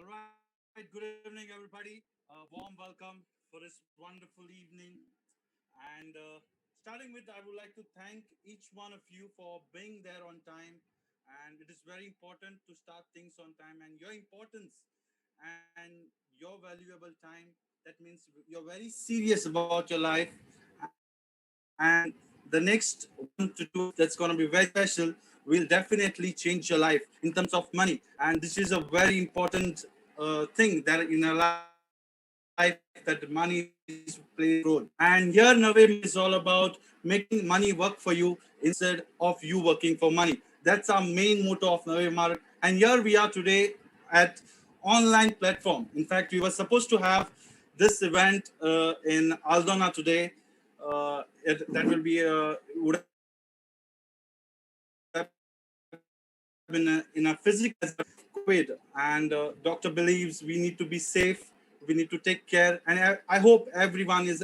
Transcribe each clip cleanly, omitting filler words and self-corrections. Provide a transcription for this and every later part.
All right, good evening, everybody. Warm welcome for this wonderful evening. And starting with, I would like to thank each one of you for being there on time. And it is very important to start things on time. And your importance and your valuable time, that means you're very serious about your life. And the next 1 to 2 hours that's going to be very special will definitely change your life in terms of money. And this is a very important thing that in our life that money plays a role. And here Navim is all about making money work for you instead of you working for money. That's our main motto of Navim Mark. And here we are today at online platform. In fact, we were supposed to have this event in Aldona today. That will be would have been in a physical COVID, and doctor believes we need to be safe, we need to take care, and I hope everyone is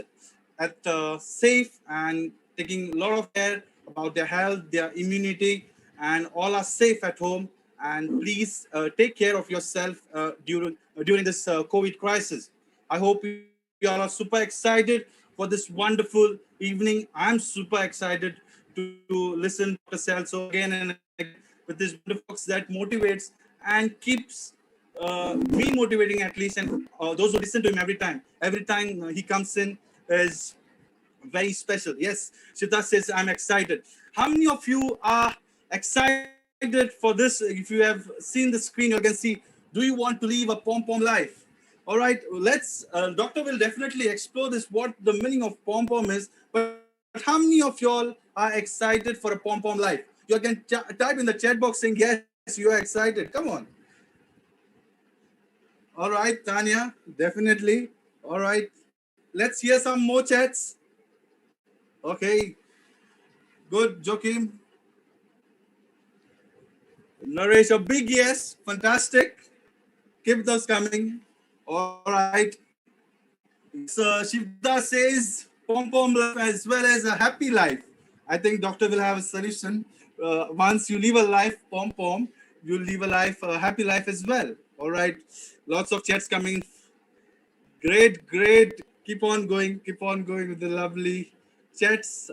at safe and taking a lot of care about their health, their immunity, and all are safe at home. And please take care of yourself during this COVID crisis. I hope you all are super excited for this wonderful evening. I'm super excited to listen to Dr. Celso again and again with his wonderful talks that motivates and keeps me motivating at least, and those who listen to him every time. Every time he comes in is very special. Yes, Shita says, I'm excited. How many of you are excited for this? If you have seen the screen, you can see, do you want to live a pom pom life? All right, doctor will definitely explore this, what the meaning of pom pom is. But how many of y'all are excited for a pom pom life? You can type in the chat box saying, yes, you are excited. Come on. All right, Tanya, definitely. All right, let's hear some more chats. Okay, good, Joakim. Naresh, a big yes. Fantastic. Keep those coming. All right. Yes, Shivda says pom pom life as well as a happy life. I think doctor will have a solution. Once you live a life pom pom, you'll live a life, a happy life as well. All right. Lots of chats coming. Great, great. Keep on going with the lovely chats.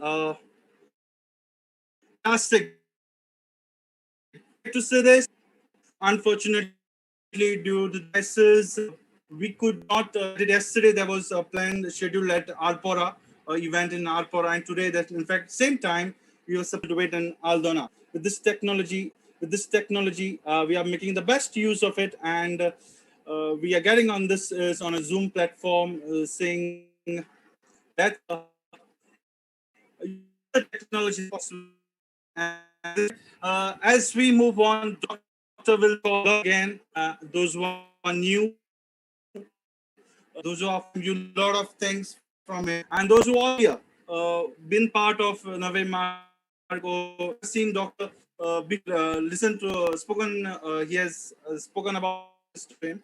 Fantastic. Great to see this. Unfortunately, due to devices, we could not get it yesterday. There was a planned schedule at Alpora, event in Alpora, and today that in fact same time we were supposed to wait in Aldona. With this technology, we are making the best use of it, and we are getting on this is on a Zoom platform, saying that using the technology is possible. And as we move on, Doctor will call again those who are new, those who are from you, lot of things from him, and those who already been part of Nave Mark or have seen Doctor listen to spoken. He has spoken about this to him.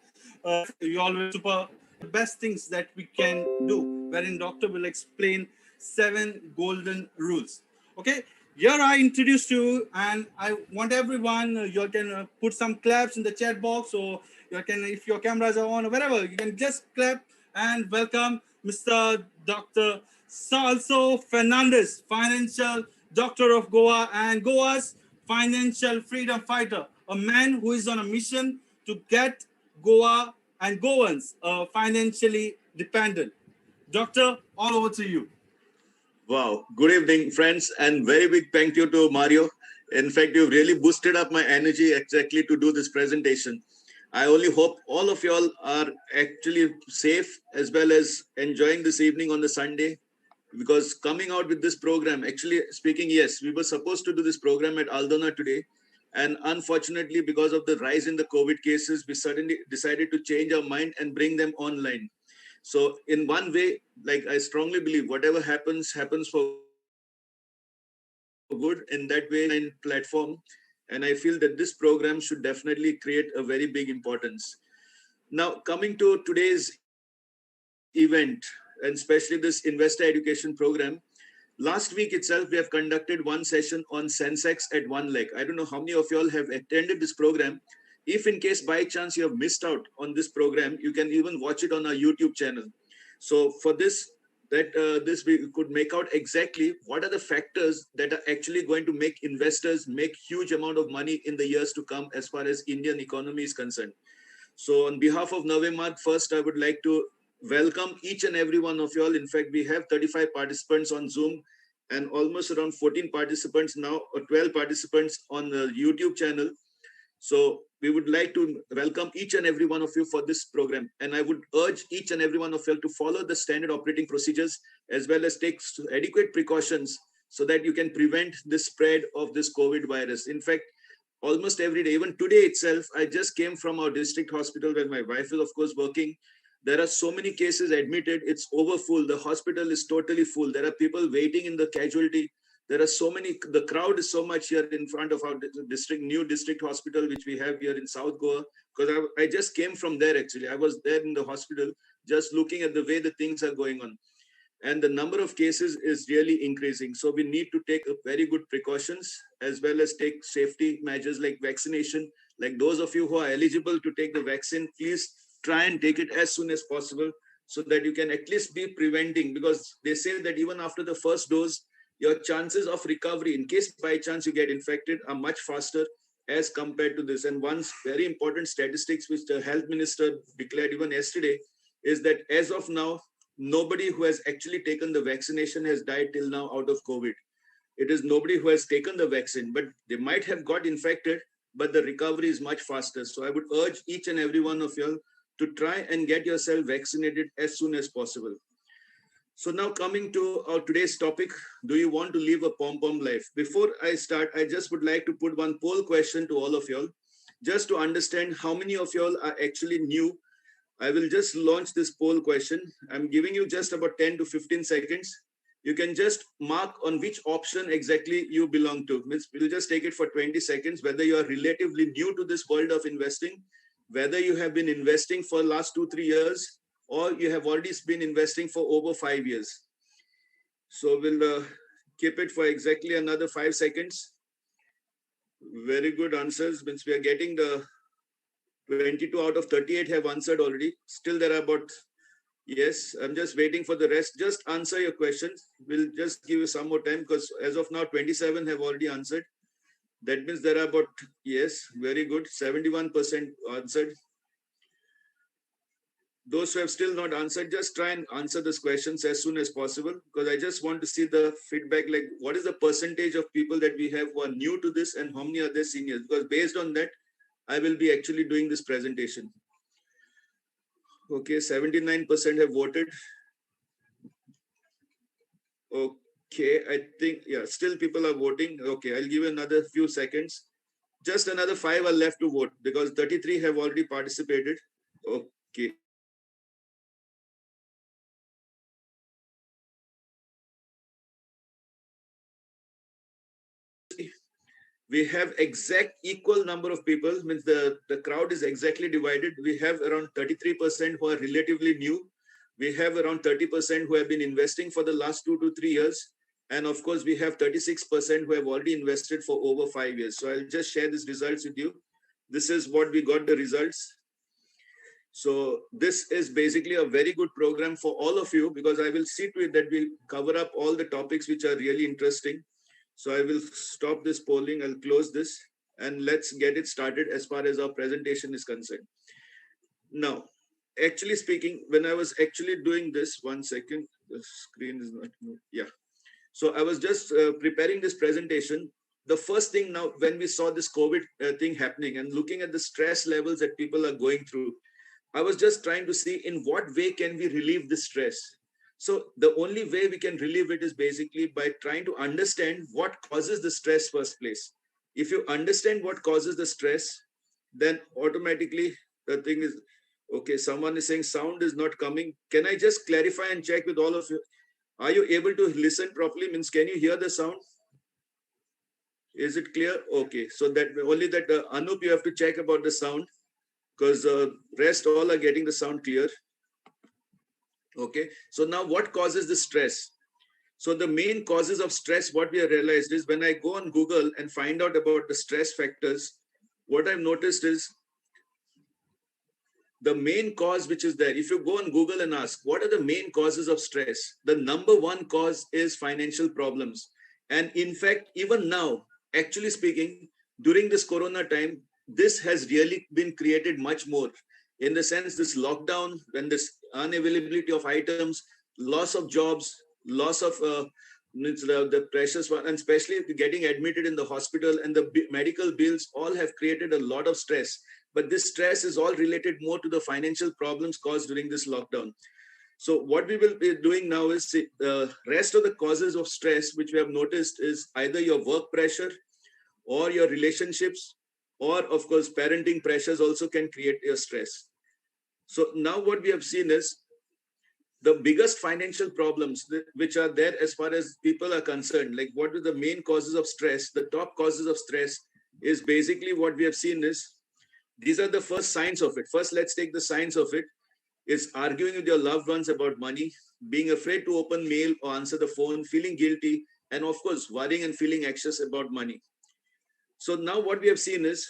You always super the best things that we can do, wherein Doctor will explain 7 golden rules. Okay, here I introduced you, and I want everyone. You can put some claps in the chat box, or you can, if your cameras are on or wherever, you can just clap and welcome Mr. Dr. Salso Fernandez, financial doctor of Goa and Goa's financial freedom fighter, a man who is on a mission to get Goa and Goans financially dependent. Doctor, all over to you. Wow. Good evening, friends, and very big thank you to Mario. In fact, you've really boosted up my energy exactly to do this presentation. I only hope all of y'all are actually safe as well as enjoying this evening on the Sunday, because coming out with this program, actually speaking, yes, we were supposed to do this program at Aldona today. And unfortunately, because of the rise in the COVID cases, we suddenly decided to change our mind and bring them online. So in one way, like I strongly believe whatever happens, happens for good in that way and platform. And I feel that this program should definitely create a very big importance. Now, coming to today's event, and especially this investor education program, last week itself, we have conducted one session on Sensex at 1 lakh. I don't know how many of y'all have attended this program, If in case by chance you have missed out on this program, you can even watch it on our YouTube channel. So for this, this we could make out exactly what are the factors that are actually going to make investors make huge amount of money in the years to come as far as Indian economy is concerned. So on behalf of Navemad, first I would like to welcome each and every one of you all. In fact, we have 35 participants on Zoom and almost around 14 participants now, or 12 participants on the YouTube channel. So we would like to welcome each and every one of you for this program. And I would urge each and every one of you to follow the standard operating procedures as well as take adequate precautions so that you can prevent the spread of this COVID virus. In fact, almost every day, even today itself, I just came from our district hospital where my wife is, of course, working. There are so many cases admitted, it's over full. The hospital is totally full. There are people waiting in the casualty. There are so many, the crowd is so much here in front of our new district hospital, which we have here in South Goa. Because I just came from there actually. I was there in the hospital, just looking at the way the things are going on. And the number of cases is really increasing. So we need to take very good precautions as well as take safety measures like vaccination. Like those of you who are eligible to take the vaccine, please try and take it as soon as possible so that you can at least be preventing, because they say that even after the first dose, your chances of recovery, in case by chance you get infected, are much faster as compared to this. And one very important statistics which the health minister declared even yesterday is that as of now, nobody who has actually taken the vaccination has died till now out of COVID. It is nobody who has taken the vaccine, but they might have got infected, but the recovery is much faster. So I would urge each and every one of you to try and get yourself vaccinated as soon as possible. So now coming to our today's topic, do you want to live a pom-pom life? Before I start, I just would like to put one poll question to all of y'all, just to understand how many of y'all are actually new. I will just launch this poll question. I'm giving you just about 10 to 15 seconds. You can just mark on which option exactly you belong to. We'll just take it for 20 seconds, whether you are relatively new to this world of investing, whether you have been investing for the last 2-3 years, or you have already been investing for over 5 years. So we'll keep it for exactly another 5 seconds. Very good answers. Means we are getting the 22 out of 38 have answered already. Still there are about, yes, I'm just waiting for the rest. Just answer your questions. We'll just give you some more time because as of now, 27 have already answered. That means there are about, yes, very good. 71% answered. Those who have still not answered, just try and answer these questions as soon as possible, because I just want to see the feedback, like what is the percentage of people that we have who are new to this and how many are there seniors, because based on that, I will be actually doing this presentation. Okay, 79% have voted. Okay, I think, yeah, still people are voting. Okay, I'll give another few seconds. Just another 5 are left to vote because 33 have already participated. Okay. We have exact equal number of people, means the crowd is exactly divided. We have around 33% who are relatively new. We have around 30% who have been investing for the last 2 to 3 years. And of course, we have 36% who have already invested for over 5 years. So I'll just share these results with you. This is what we got the results. So this is basically a very good program for all of you, because I will see to it that we cover up all the topics which are really interesting. So I will stop this polling. I'll close this and let's get it started as far as our presentation is concerned. Now, actually speaking, when I was actually doing this, 1 second, the screen is not, yeah. So I was just preparing this presentation. The first thing now, when we saw this COVID thing happening and looking at the stress levels that people are going through, I was just trying to see in what way can we relieve the stress. So the only way we can relieve it is basically by trying to understand what causes the stress first place. If you understand what causes the stress, then automatically the thing is, okay, someone is saying sound is not coming. Can I just clarify and check with all of you? Are you able to listen properly? Means, can you hear the sound? Is it clear? Okay, so that only that Anup, you have to check about the sound, because rest all are getting the sound clear. Okay, so now what causes the stress? So the main causes of stress, what we have realized is when I go on Google and find out about the stress factors, what I've noticed is the main cause which is there, if you go on Google and ask, what are the main causes of stress? The number one cause is financial problems. And in fact, even now, actually speaking, during this Corona time, this has really been created much more in the sense this lockdown, when this unavailability of items, loss of jobs, loss of the precious one, and especially getting admitted in the hospital and the medical bills all have created a lot of stress. But this stress is all related more to the financial problems caused during this lockdown. So what we will be doing now is the rest of the causes of stress, which we have noticed is either your work pressure or your relationships, or of course, parenting pressures also can create your stress. So now what we have seen is the biggest financial problems which are there as far as people are concerned, like what are the main causes of stress, the top causes of stress is basically what we have seen is, these are the first signs of it. First, let's take the signs of it. Is arguing with your loved ones about money, being afraid to open mail or answer the phone, feeling guilty, and of course, worrying and feeling anxious about money. So now what we have seen is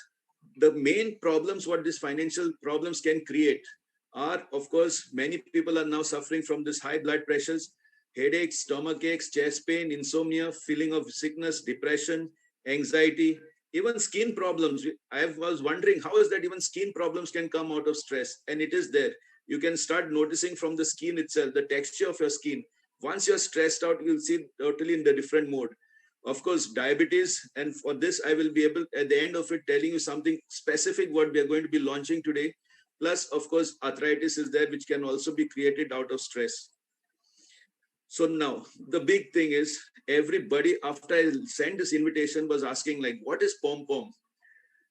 the main problems what these financial problems can create are, of course, many people are now suffering from this high blood pressures, headaches, stomach aches, chest pain, insomnia, feeling of sickness, depression, anxiety, even skin problems. I was wondering how is that even skin problems can come out of stress, and it is there. You can start noticing from the skin itself, the texture of your skin. Once you're stressed out, you'll see totally in the different mode. Of course, diabetes, and for this I will be able at the end of it telling you something specific what we are going to be launching today. Plus, of course, arthritis is there, which can also be created out of stress. So now the big thing is everybody after I sent this invitation was asking like, what is POM POM?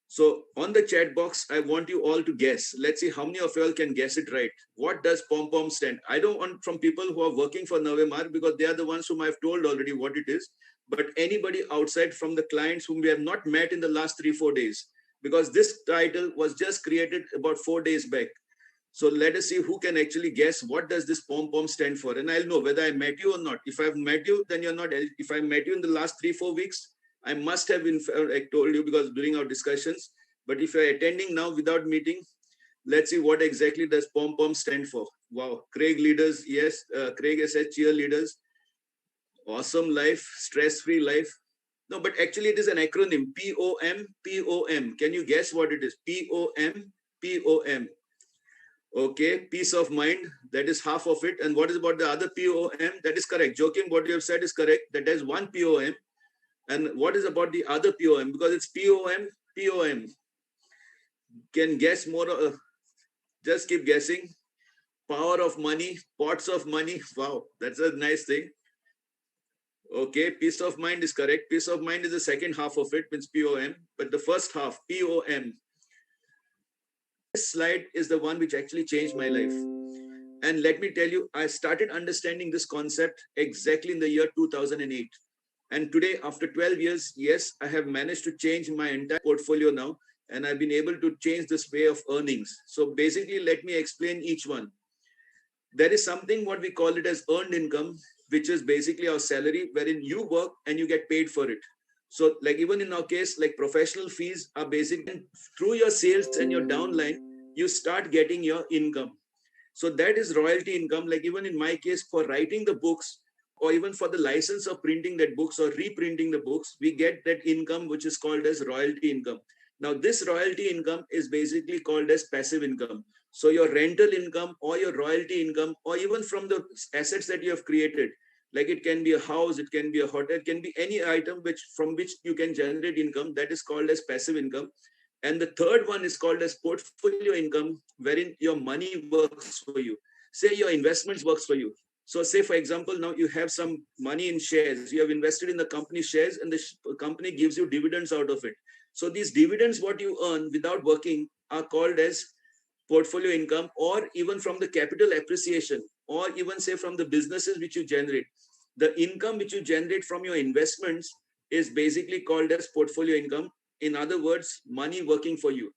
So on the chat box, I want you all to guess. Let's see how many of you all can guess it right. What does POM POM stand? I don't want from people who are working for Navemar because they are the ones whom I've told already what it is. But anybody outside from the clients whom we have not met in the last 3-4 days, because this title was just created about 4 days back. So let us see who can actually guess what does this POM POM stand for. And I'll know whether I met you or not. If I've met you, then you're not. If I met you in the last 3-4 weeks, I must have been, I told you because during our discussions. But if you're attending now without meeting, let's see what exactly does POM POM stand for. Wow, Craig leaders, yes, Craig has said cheerleaders, awesome life, stress-free life. No, but actually it is an acronym, POM, POM. Can you guess what it is? POM, POM. Okay, peace of mind, that is half of it. And what is about the other POM? That is correct. Joking, what you have said is correct. That is one POM. And what is about the other POM? Because it's POM, POM. Can guess more, just keep guessing. Power of money, pots of money. Wow, that's a nice thing. Okay, peace of mind is correct. Peace of mind is the second half of it, means POM. But the first half, POM. This slide is the one which actually changed my life. And let me tell you, I started understanding this concept exactly in the year 2008. And today, after 12 years, yes, I have managed to change my entire portfolio now. And I've been able to change this way of earnings. So basically, let me explain each one. There is something what we call it as earned income, which is basically our salary, wherein you work and you get paid for it. So like even in our case, like professional fees are basically through your sales and your downline, you start getting your income. So that is royalty income. Like even in my case, for writing the books or even for the license of printing that books or reprinting the books, we get that income, which is called as royalty income. Now, this royalty income is basically called as passive income. So your rental income or your royalty income, or even from the assets that you have created, like it can be a house, it can be a hotel, it can be any item which from which you can generate income, that is called as passive income. And the third one is called as portfolio income, wherein your money works for you. Say your investments works for you. So say, for example, now you have some money in shares. You have invested in the company shares and the company gives you dividends out of it. So these dividends, what you earn without working, are called as portfolio income, or even from the capital appreciation, or even say from the businesses which you generate. The income which you generate from your investments is basically called as portfolio income. In other words, money working for you.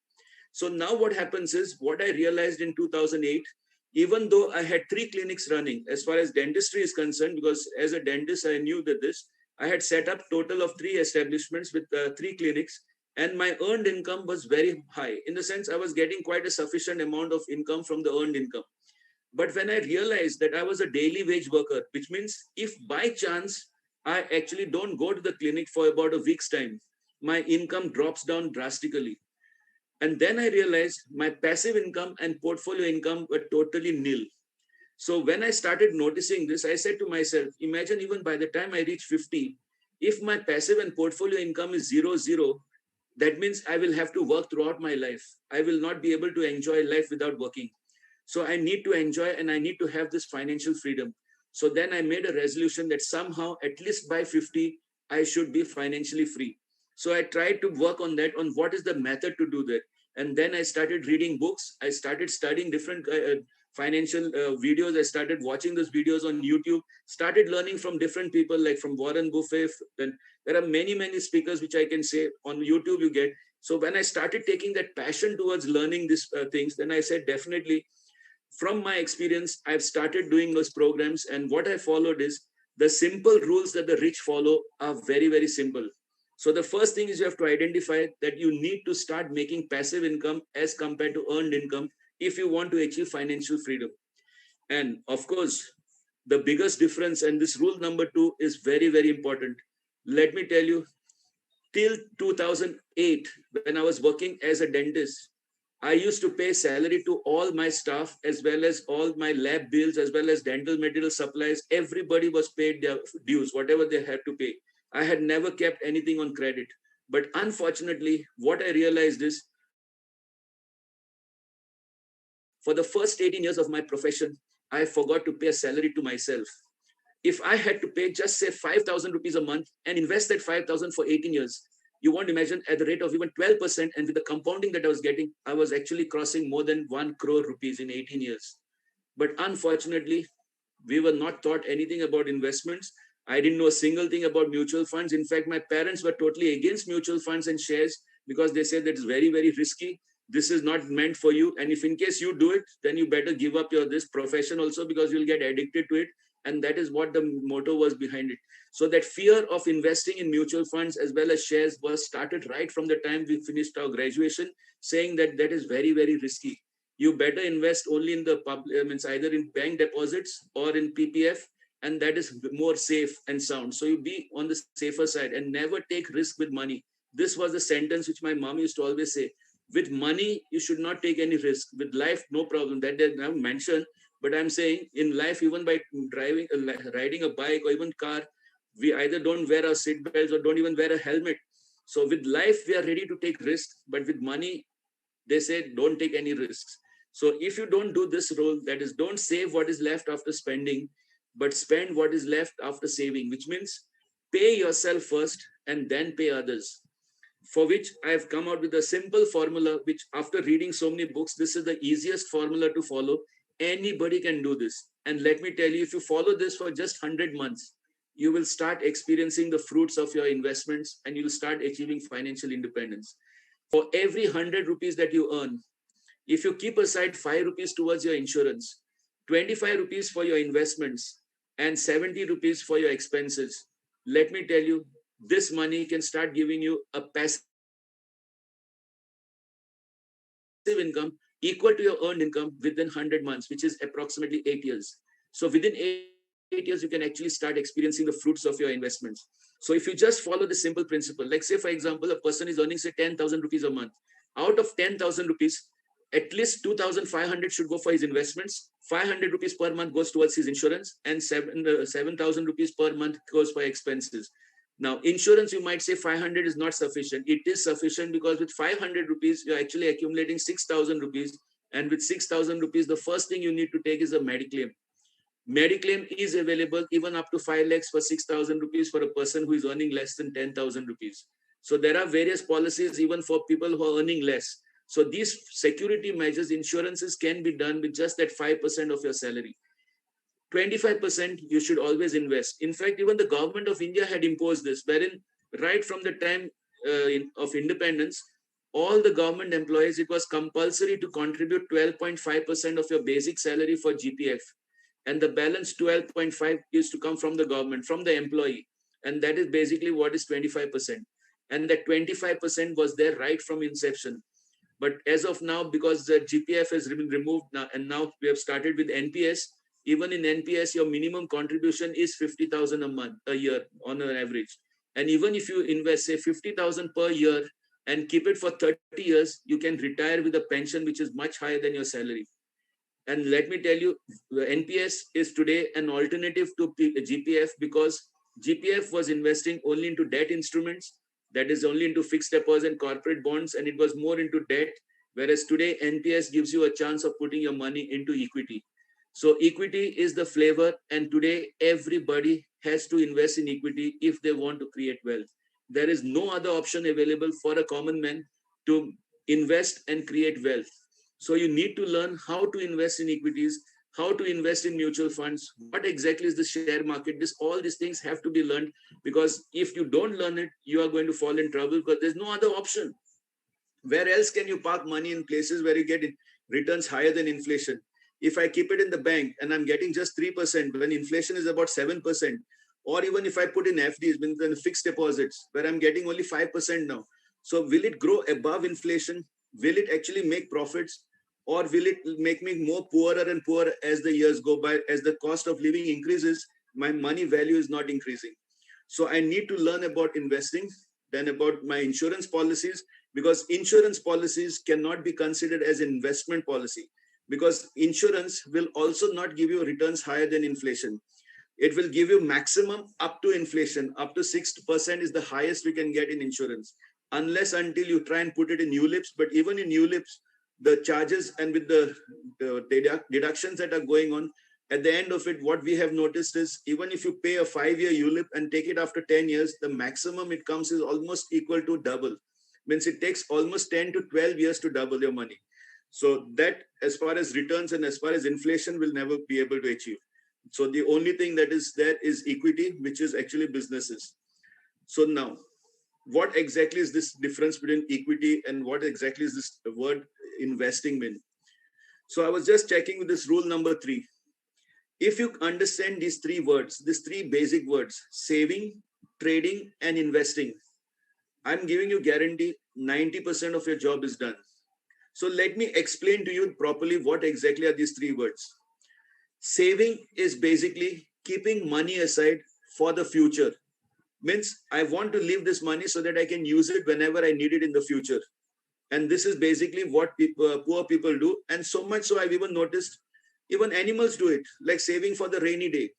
So now what happens is, what I realized in 2008, even though I had 3 clinics running as far as dentistry is concerned, because as a dentist, I knew that I had set up total of 3 establishments with 3 clinics. and my earned income was very high. In the sense, I was getting quite a sufficient amount of income from the earned income. But when I realized that I was a daily wage worker, which means if by chance I actually don't go to the clinic for about a week's time, my income drops down drastically. And then I realized my passive income and portfolio income were totally nil. So when I started noticing this, I said to myself, imagine even by the time I reach 50, if my passive and portfolio income is zero, zero, that means I will have to work throughout my life. I will not be able to enjoy life without working. So I need to enjoy and I need to have this financial freedom. So then I made a resolution that somehow, at least by 50, I should be financially free. So I tried to work on that, on what is the method to do that. And then I started reading books. I started studying different financial videos. I started watching those videos on YouTube, started learning from different people, like from Warren Buffett. Then there are many, many speakers which I can say on YouTube you get. So when I started taking that passion towards learning these things, then I said, definitely, from my experience, I've started doing those programs. And what I followed is the simple rules that the rich follow are very, very simple. So the first thing is you have to identify that you need to start making passive income as compared to earned income if you want to achieve financial freedom. And of course, the biggest difference, and this rule number two is very, very important. Let me tell you, till 2008, when I was working as a dentist, I used to pay salary to all my staff as well as all my lab bills as well as dental material supplies. Everybody was paid their dues, whatever they had to pay. I had never kept anything on credit. But unfortunately, what I realized is for the first 18 years of my profession, I forgot to pay a salary to myself. If I had to pay just say 5,000 rupees a month and invest that 5,000 for 18 years, you won't imagine at the rate of even 12%. And with the compounding that I was getting, I was actually crossing more than 1 crore rupees in 18 years. But unfortunately, we were not taught anything about investments. I didn't know a single thing about mutual funds. In fact, my parents were totally against mutual funds and shares because they said that it's very, very risky. This is not meant for you. And if in case you do it, then you better give up your this profession also because you'll get addicted to it. And that is what the motto was behind it. So that fear of investing in mutual funds as well as shares was started right from the time we finished our graduation, saying that that is very, very risky. You better invest only in the public, means either in bank deposits or in PPF, and that is more safe and sound. So you be on the safer side and never take risk with money. This was the sentence which my mom used to always say. With money, you should not take any risk. With life, no problem. That they have mentioned. But I'm saying in life, even by driving, riding a bike or even car, we either don't wear our seat belts or don't even wear a helmet. So with life, we are ready to take risks. But with money, they say don't take any risks. So if you don't do this rule, that is, don't save what is left after spending, but spend what is left after saving, which means pay yourself first and then pay others. For which I have come out with a simple formula, which after reading so many books, this is the easiest formula to follow. Anybody can do this. And let me tell you, if you follow this for just 100 months, you will start experiencing the fruits of your investments and you'll start achieving financial independence. For every 100 rupees that you earn, if you keep aside 5 rupees towards your insurance, 25 rupees for your investments, and 70 rupees for your expenses, let me tell you, this money can start giving you a passive income equal to your earned income within 100 months, which is approximately 8 years. So within 8 years, you can actually start experiencing the fruits of your investments. So if you just follow the simple principle, like say, for example, a person is earning, say, 10,000 rupees a month. Out of 10,000 rupees, at least 2,500 should go for his investments. 500 rupees per month goes towards his insurance, and 7,000 rupees per month goes for expenses. Now, insurance, you might say 500 is not sufficient. It is sufficient because with 500 rupees, you're actually accumulating 6,000 rupees. And with 6,000 rupees, the first thing you need to take is a Mediclaim. Mediclaim is available even up to 5 lakhs for 6,000 rupees for a person who is earning less than 10,000 rupees. So there are various policies even for people who are earning less. So these security measures, insurances can be done with just that 5% of your salary. 25% you should always invest. In fact, even the government of India had imposed this, wherein right from the time of independence, all the government employees, it was compulsory to contribute 12.5% of your basic salary for GPF. And the balance 12.5 is to come from the government, from the employee. And that is basically what is 25%. and that 25% was there right from inception. But as of now, because the GPF has been removed now, and now we have started with NPS, even in NPS, your minimum contribution is 50,000 a month, a year on an average. And even if you invest, say, 50,000 per year and keep it for 30 years, you can retire with a pension which is much higher than your salary. And let me tell you, NPS is today an alternative to GPF, because GPF was investing only into debt instruments, that is only into fixed deposit and corporate bonds, and it was more into debt. Whereas today, NPS gives you a chance of putting your money into equity. So equity is the flavor, and today everybody has to invest in equity if they want to create wealth. There is no other option available for a common man to invest and create wealth. So you need to learn how to invest in equities, how to invest in mutual funds, what exactly is the share market. All these things have to be learned, because if you don't learn it, you are going to fall in trouble, because there's no other option. Where else can you park money in places where you get returns higher than inflation? If I keep it in the bank and I'm getting just 3% when inflation is about 7%, or even if I put in FDs, in fixed deposits, where I'm getting only 5% now. So will it grow above inflation? Will it actually make profits? Or will it make me more poorer and poorer as the years go by? As the cost of living increases, my money value is not increasing. So I need to learn about investing, then about my insurance policies, because insurance policies cannot be considered as an investment policy, because insurance will also not give you returns higher than inflation. It will give you maximum up to inflation. Up to 6% is the highest we can get in insurance, unless until you try and put it in ULIPs. But even in ULIPs, the charges and with the deductions that are going on, at the end of it, what we have noticed is, even if you pay a 5-year ULIP and take it after 10 years, the maximum it comes is almost equal to double. Means it takes almost 10 to 12 years to double your money. So that, as far as returns and as far as inflation, will never be able to achieve. So the only thing that is there is equity, which is actually businesses. So now, what exactly is this difference between equity and what exactly is this word investing mean? So I was just checking with this rule number 3. If you understand these 3 words, these 3 basic words, saving, trading, and investing, I'm giving you guarantee 90% of your job is done. So let me explain to you properly what exactly are these 3 words. Saving is basically keeping money aside for the future. Means I want to leave this money so that I can use it whenever I need it in the future. And this is basically what poor people do. And so much so, I've even noticed even animals do it, like saving for the rainy day.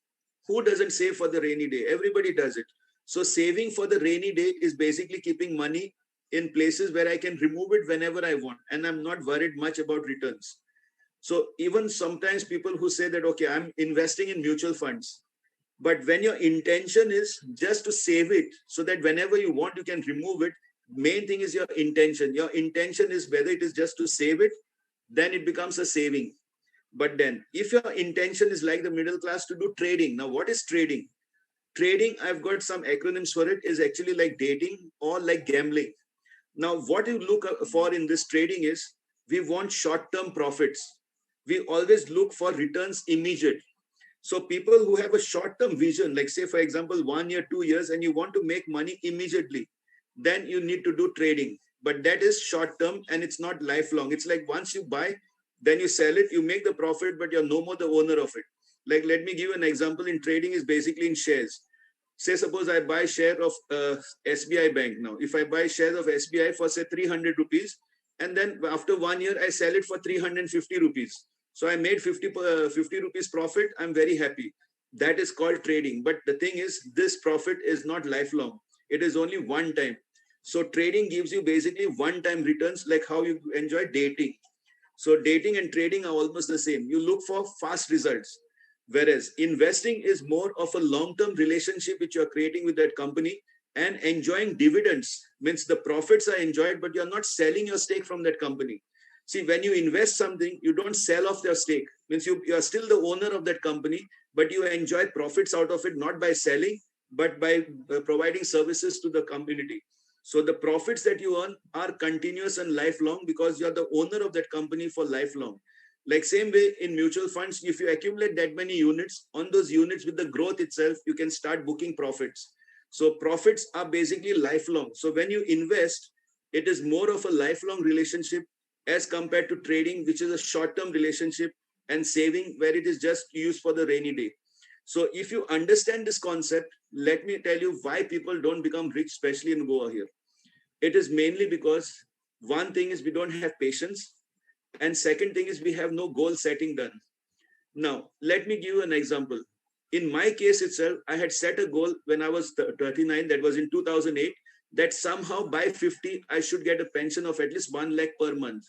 Who doesn't save for the rainy day? Everybody does it. So saving for the rainy day is basically keeping money in places where I can remove it whenever I want, and I'm not worried much about returns. So even sometimes people who say that, okay, I'm investing in mutual funds, but when your intention is just to save it so that whenever you want, you can remove it, main thing is your intention. Your intention is whether it is just to save it, then it becomes a saving. But then if your intention is like the middle class to do trading, now what is trading? Trading, I've got some acronyms for it, is actually like dating or like gambling. Now, what you look for in this trading is, we want short-term profits. We always look for returns immediate. So people who have a short-term vision, like say, for example, 1 year, 2 years, and you want to make money immediately, then you need to do trading. But that is short-term and it's not lifelong. It's like once you buy, then you sell it, you make the profit, but you're no more the owner of it. Like, let me give you an example. In trading is basically in shares. Say, suppose I buy share of SBI Bank now. If I buy shares of SBI for say 300 rupees, and then after 1 year, I sell it for 350 rupees. So I made 50 rupees profit. I'm very happy. That is called trading. But the thing is, this profit is not lifelong. It is only one time. So trading gives you basically one-time returns, like how you enjoy dating. So dating and trading are almost the same. You look for fast results. Whereas investing is more of a long-term relationship which you're creating with that company, and enjoying dividends means the profits are enjoyed, but you're not selling your stake from that company. See, when you invest something, you don't sell off your stake. Means you are still the owner of that company, but you enjoy profits out of it, not by selling, but by providing services to the community. So the profits that you earn are continuous and lifelong, because you're the owner of that company for lifelong. Like same way in mutual funds, if you accumulate that many units, on those units with the growth itself, you can start booking profits. So profits are basically lifelong. So when you invest, it is more of a lifelong relationship as compared to trading, which is a short-term relationship, and saving where it is just used for the rainy day. So if you understand this concept, let me tell you why people don't become rich, especially in Goa here. It is mainly because one thing is we don't have patience, and second thing is we have no goal setting done. Now, let me give you an example. In my case itself, I had set a goal when I was 39, that was in 2008, that somehow by 50, I should get a pension of at least 1 lakh per month.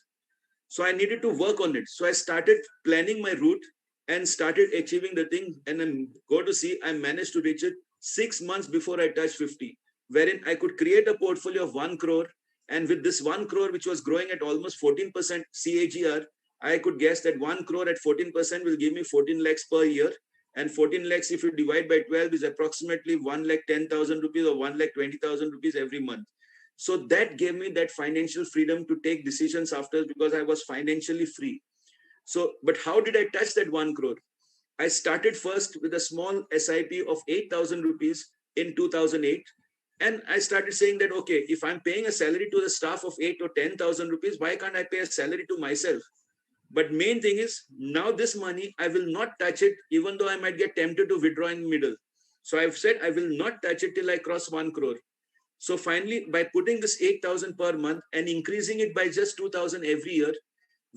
So I needed to work on it. So I started planning my route and started achieving the thing. And then go to see, I managed to reach it 6 months before I touched 50, wherein I could create a portfolio of 1 crore. And with this 1 crore, which was growing at almost 14% CAGR, I could guess that 1 crore at 14% will give me 14 lakhs per year. And 14 lakhs, if you divide by 12, is approximately 1 lakh 10,000 rupees or 1 lakh 20,000 rupees every month. So that gave me that financial freedom to take decisions after, because I was financially free. So, but how did I touch that 1 crore? I started first with a small SIP of 8,000 rupees in 2008. And I started saying that, okay, if I'm paying a salary to the staff of 8 or 10,000 rupees, why can't I pay a salary to myself? But main thing is, now this money, I will not touch it, even though I might get tempted to withdraw in the middle. So I've said I will not touch it till I cross 1 crore. So finally, by putting this 8,000 per month and increasing it by just 2,000 every year,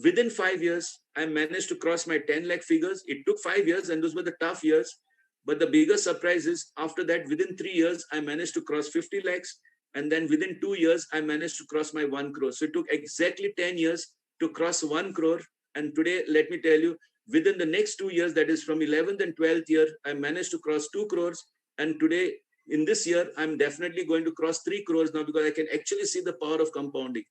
within 5 years, I managed to cross my 10 lakh figures. It took 5 years, and those were the tough years. But the biggest surprise is, after that, within 3 years, I managed to cross 50 lakhs. And then within 2 years, I managed to cross my 1 crore. So it took exactly 10 years to cross 1 crore. And today, let me tell you, within the next 2 years, that is from 11th and 12th year, I managed to cross 2 crores. And today, in this year, I'm definitely going to cross 3 crores now, because I can actually see the power of compounding.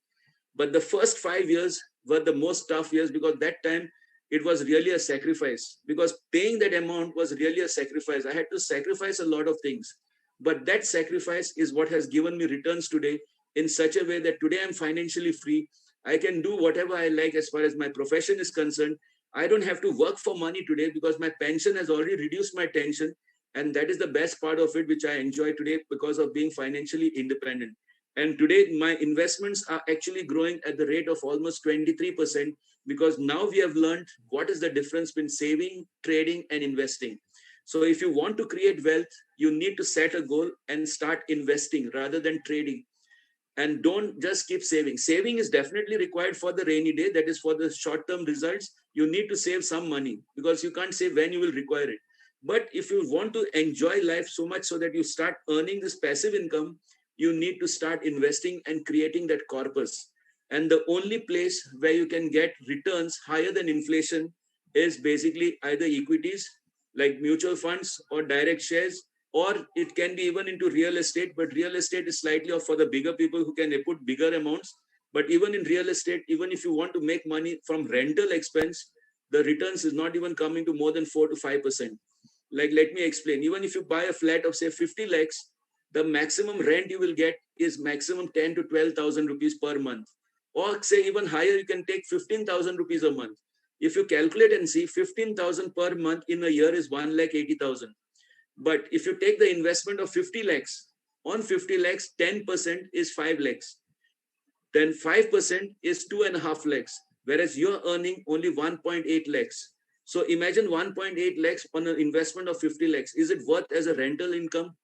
But the first 5 years were the most tough years, because that time it was really a sacrifice, because paying that amount was really a sacrifice. I had to sacrifice a lot of things. But that sacrifice is what has given me returns today, in such a way that today I'm financially free. I can do whatever I like as far as my profession is concerned. I don't have to work for money today, because my pension has already reduced my tension. And that is the best part of it, which I enjoy today, because of being financially independent. And today, my investments are actually growing at the rate of almost 23%, because now we have learned what is the difference between saving, trading, and investing. So, if you want to create wealth, you need to set a goal and start investing rather than trading. And don't just keep saving. Saving is definitely required for the rainy day, that is for the short term results. You need to save some money, because you can't say when you will require it. But if you want to enjoy life so much so that you start earning this passive income, you need to start investing and creating that corpus. And the only place where you can get returns higher than inflation is basically either equities like mutual funds or direct shares, or it can be even into real estate. But real estate is slightly off for the bigger people who can put bigger amounts. But even in real estate, even if you want to make money from rental expense, the returns is not even coming to more than 4 to 5%. Like, let me explain. Even if you buy a flat of say 50 lakhs, the maximum rent you will get is maximum 10 to 12,000 rupees per month. Or say even higher, you can take 15,000 rupees a month. If you calculate and see, 15,000 per month in a year is 1 lakh 80,000. But if you take the investment of 50 lakhs, on 50 lakhs, 10% is 5 lakhs. Then 5% is 2.5 lakhs, whereas you're earning only 1.8 lakhs. So imagine 1.8 lakhs on an investment of 50 lakhs. Is it worth as a rental income?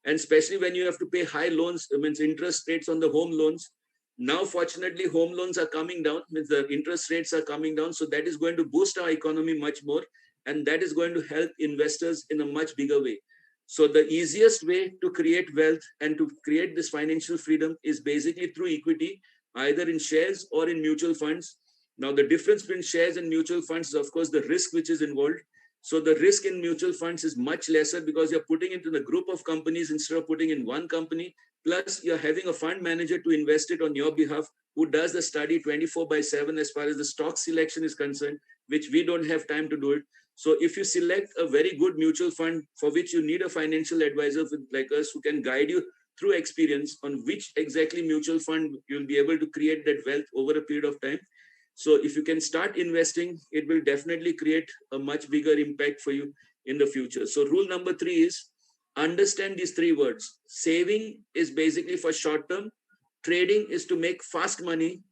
And especially when you have to pay high loans, means interest rates on the home loans. Now, fortunately, home loans are coming down, means the interest rates are coming down. So that is going to boost our economy much more. And that is going to help investors in a much bigger way. So the easiest way to create wealth and to create this financial freedom is basically through equity, either in shares or in mutual funds. Now, the difference between shares and mutual funds is, of course, the risk which is involved. So the risk in mutual funds is much lesser, because you're putting into the group of companies instead of putting in one company. Plus, you're having a fund manager to invest it on your behalf, who does the study 24/7 as far as the stock selection is concerned, which we don't have time to do it. So if you select a very good mutual fund for which you need a financial advisor like us, who can guide you through experience on which exactly mutual fund you'll be able to create that wealth over a period of time. So if you can start investing, it will definitely create a much bigger impact for you in the future. So rule number 3 is Understand these three words. Saving is basically for short term, trading is to make fast money,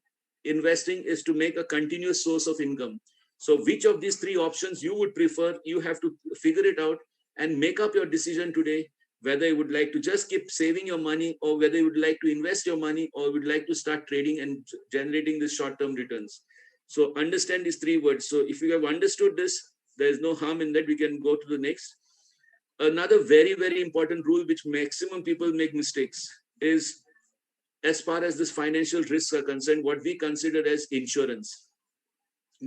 investing is to make a continuous source of income. So which of these three options you would prefer, you have to figure it out and make up your decision today, whether you would like to just keep saving your money, or whether you would like to invest your money, or would like to start trading and generating the short term returns. So understand these three words. So if you have understood this, there is no harm in that. We can go to the next. Another very, very important rule which maximum people make mistakes is, as far as this financial risks are concerned, what we consider as insurance.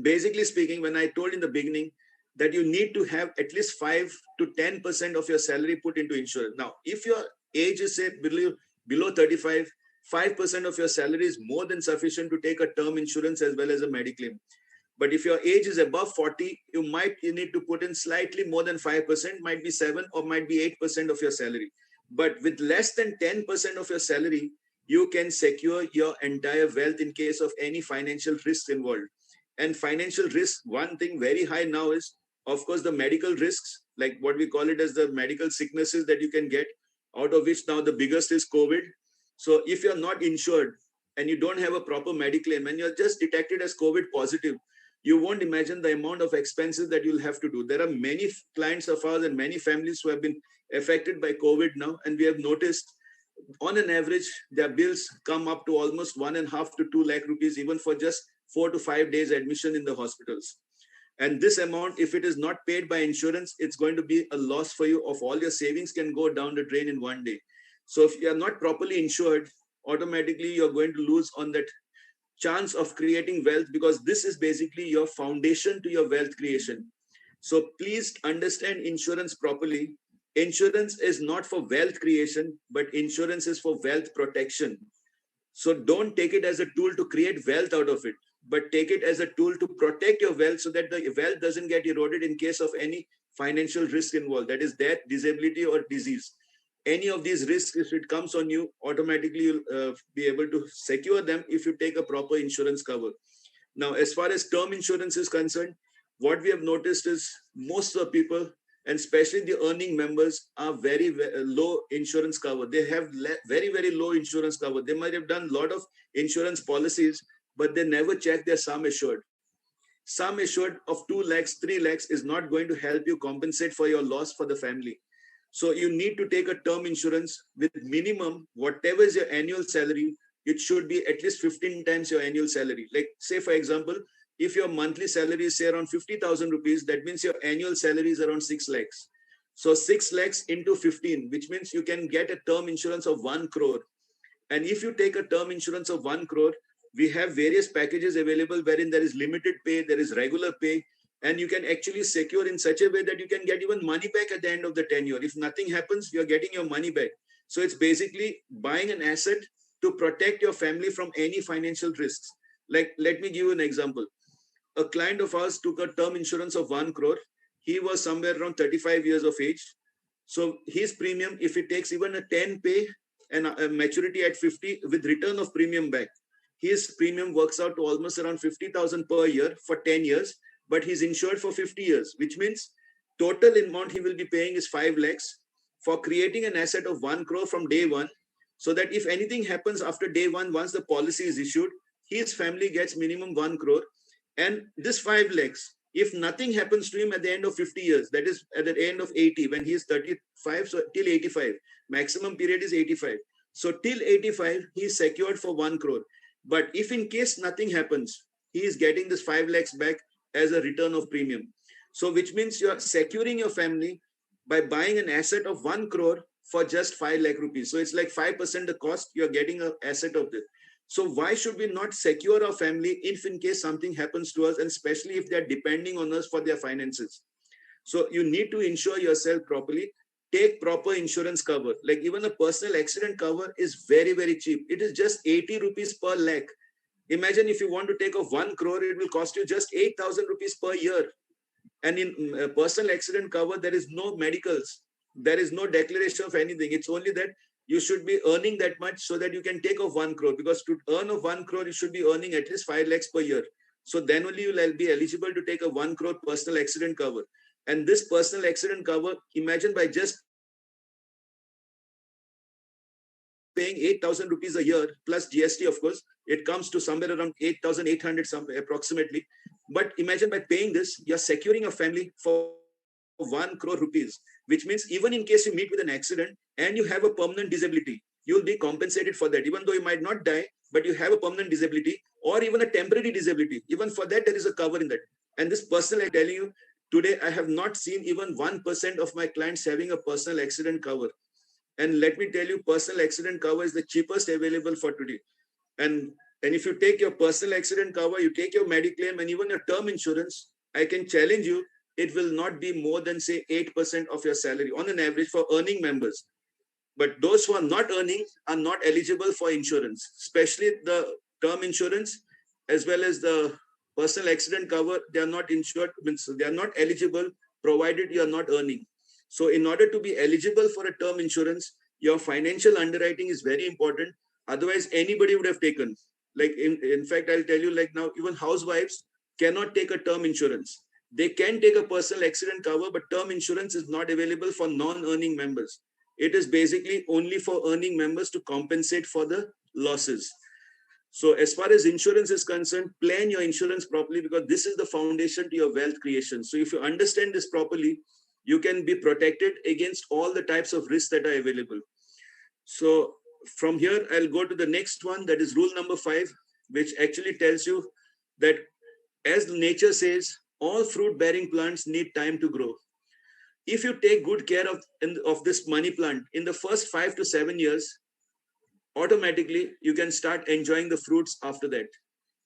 Basically speaking, when I told in the beginning that you need to have at least 5 to 10% of your salary put into insurance. Now, if your age is say below 35, 5% of your salary is more than sufficient to take a term insurance as well as a mediclaim. But if your age is above 40, you need to put in slightly more than 5%, might be 7 or might be 8% of your salary. But with less than 10% of your salary, you can secure your entire wealth in case of any financial risks involved. And financial risk, one thing very high now is, of course, the medical risks, like what we call it as the medical sicknesses that you can get, out of which now the biggest is COVID. So if you're not insured and you don't have a proper mediclaim and you're just detected as COVID positive, you won't imagine the amount of expenses that you'll have to do. There are many clients of ours and many families who have been affected by COVID now, and we have noticed on an average, their bills come up to almost 1.5 to 2 lakh rupees, even for just 4 to 5 days admission in the hospitals. And this amount, if it is not paid by insurance, it's going to be a loss for you. Of all your savings can go down the drain in one day. So if you are not properly insured, automatically you're going to lose on that chance of creating wealth, because this is basically your foundation to your wealth creation. So please understand insurance properly. Insurance is not for wealth creation, but insurance is for wealth protection. So don't take it as a tool to create wealth out of it, but take it as a tool to protect your wealth so that the wealth doesn't get eroded in case of any financial risk involved, that is death, disability, or disease. Any of these risks, if it comes on you, automatically you'll be able to secure them if you take a proper insurance cover. Now, as far as term insurance is concerned, what we have noticed is most of the people, and especially the earning members, are very, low insurance cover. They have very, very low insurance cover. They might have done a lot of insurance policies, but they never check their sum assured. Sum assured of 2 lakhs, 3 lakhs is not going to help you compensate for your loss for the family. So you need to take a term insurance with minimum, whatever is your annual salary, it should be at least 15 times your annual salary. Like, say, for example, if your monthly salary is say around 50,000 rupees, that means your annual salary is around 6 lakhs. So 6 lakhs into 15, which means you can get a term insurance of 1 crore. And if you take a term insurance of 1 crore, we have various packages available wherein there is limited pay, there is regular pay, and you can actually secure in such a way that you can get even money back at the end of the tenure. If nothing happens, you're getting your money back. So it's basically buying an asset to protect your family from any financial risks. Like, let me give you an example. A client of ours took a term insurance of 1 crore. He was somewhere around 35 years of age. So his premium, if he takes even a 10 pay and a maturity at 50 with return of premium back, his premium works out to almost around 50,000 per year for 10 years, but he's insured for 50 years, which means total amount he will be paying is 5 lakhs for creating an asset of 1 crore from day one, so that if anything happens after day one, once the policy is issued, his family gets minimum 1 crore. And this 5 lakhs, if nothing happens to him at the end of 50 years, that is at the end of 80, when he is 35, so till 85, maximum period is 85. So till 85, he is secured for 1 crore. But if in case nothing happens, he is getting this 5 lakhs back as a return of premium. So which means you are securing your family by buying an asset of 1 crore for just 5 lakh rupees. So it's like 5% the cost, you're getting an asset of this. So why should we not secure our family if in case something happens to us, and especially if they're depending on us for their finances? So you need to insure yourself properly. Take proper insurance cover. Like, even a personal accident cover is very, very cheap. It is just 80 rupees per lakh. Imagine if you want to take off 1 crore, it will cost you just 8,000 rupees per year. And in personal accident cover, there is no medicals. There is no declaration of anything. It's only that you should be earning that much so that you can take off 1 crore. Because to earn of 1 crore, you should be earning at least 5 lakhs per year. So then only you will be eligible to take a 1 crore personal accident cover. And this personal accident cover, imagine by just paying 8,000 rupees a year plus GST, of course, it comes to somewhere around 8,800 some approximately. But imagine by paying this, you're securing a family for 1 crore rupees, which means even in case you meet with an accident and you have a permanent disability, you'll be compensated for that. Even though you might not die, but you have a permanent disability or even a temporary disability. Even for that, there is a cover in that. And this personal, I'm telling you, today I have not seen even 1% of my clients having a personal accident cover. And let me tell you, personal accident cover is the cheapest available for today. And and if you take your personal accident cover, you take your Mediclaim and even your term insurance, I can challenge you, it will not be more than say 8% of your salary on an average for earning members. But those who are not earning are not eligible for insurance, especially the term insurance as well as the personal accident cover. They are not insured, means they are not eligible provided you are not earning. So, in order to be eligible for a term insurance, your financial underwriting is very important. Otherwise, anybody would have taken. Like in fact, I'll tell you, like now, even housewives cannot take a term insurance. They can take a personal accident cover, but term insurance is not available for non-earning members. It is basically only for earning members to compensate for the losses. So as far as insurance is concerned, plan your insurance properly because this is the foundation to your wealth creation. So if you understand this properly, you can be protected against all the types of risks that are available. So from here, I'll go to the next one, that is rule number 5, which actually tells you that as nature says, all fruit bearing plants need time to grow. If you take good care of this money plant in the first 5 to 7 years, automatically you can start enjoying the fruits after that.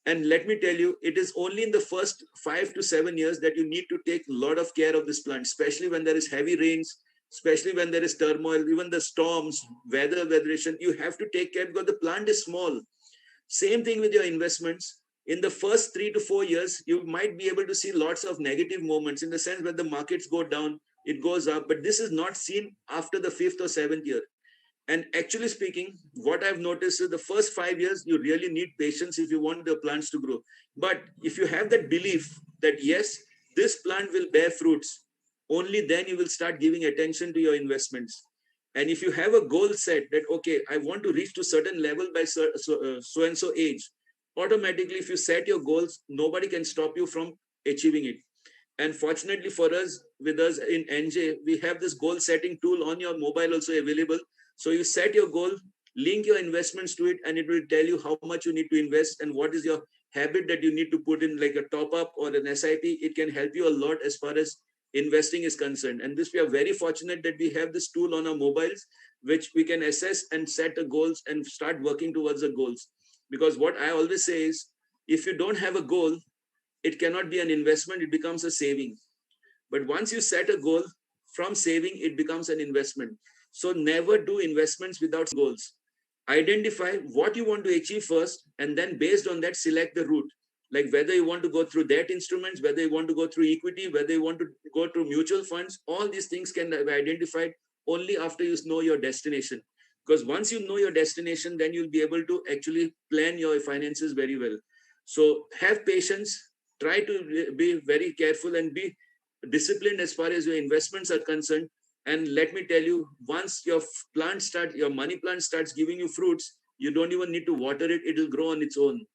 And let me tell you, it is only in the first 5 to 7 years that you need to take a lot of care of this plant, especially when there is heavy rains, especially when there is turmoil, even the storms, weatheration. You have to take care because the plant is small. Same thing with your investments. In the first 3 to 4 years, you might be able to see lots of negative moments in the sense when the markets go down, it goes up, but this is not seen after the fifth or seventh year. And actually speaking, what I've noticed is the first 5 years, you really need patience if you want the plants to grow. But if you have that belief that yes, this plant will bear fruits, only then you will start giving attention to your investments. And if you have a goal set that, okay, I want to reach to certain level by so and so age, automatically, if you set your goals, nobody can stop you from achieving it. And fortunately for us, with us in NJ, we have this goal setting tool on your mobile also available. So you set your goal, link your investments to it, and it will tell you how much you need to invest and what is your habit that you need to put in, like a top up or an SIP. It can help you a lot as far as investing is concerned. And this, we are very fortunate that we have this tool on our mobiles, which we can assess and set the goals and start working towards the goals. Because what I always say is, if you don't have a goal, it cannot be an investment, it becomes a saving. But once you set a goal, from saving, it becomes an investment. So never do investments without goals. Identify what you want to achieve first, and then based on that, select the route. Like whether you want to go through debt instruments, whether you want to go through equity, whether you want to go through mutual funds, all these things can be identified only after you know your destination. Because once you know your destination, then you'll be able to actually plan your finances very well. So have patience, try to be very careful and be disciplined as far as your investments are concerned. And let me tell you, once your money plant starts giving you fruits, you don't even need to water it, it will grow on its own.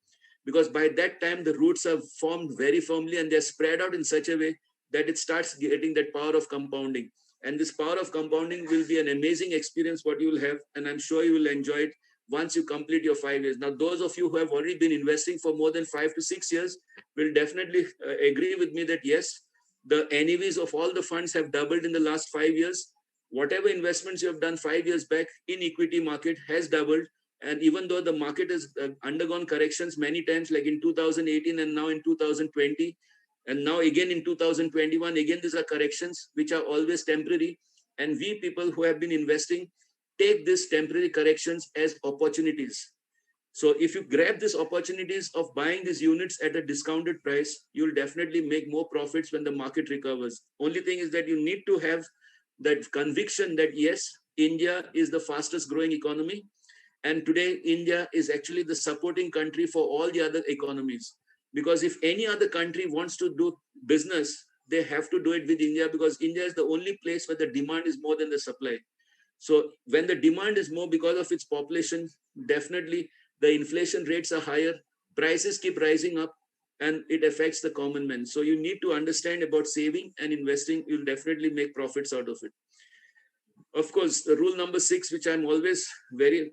Because by that time, the roots are formed very firmly and they're spread out in such a way that it starts getting that power of compounding. And this power of compounding will be an amazing experience what you will have. And I'm sure you will enjoy it once you complete your 5 years. Now, those of you who have already been investing for more than 5 to 6 years will definitely agree with me that yes, the NAVs of all the funds have doubled in the last 5 years. Whatever investments you have done 5 years back in equity market has doubled. And even though the market has undergone corrections many times, like in 2018 and now in 2020, and now again in 2021, again, these are corrections which are always temporary. And we people who have been investing take these temporary corrections as opportunities. So if you grab these opportunities of buying these units at a discounted price, you'll definitely make more profits when the market recovers. Only thing is that you need to have that conviction that yes, India is the fastest growing economy. And today, India is actually the supporting country for all the other economies. Because if any other country wants to do business, they have to do it with India because India is the only place where the demand is more than the supply. So when the demand is more because of its population, definitely the inflation rates are higher, prices keep rising up, and it affects the common man. So you need to understand about saving and investing. You'll definitely make profits out of it. Of course, the rule number 6, which I'm always very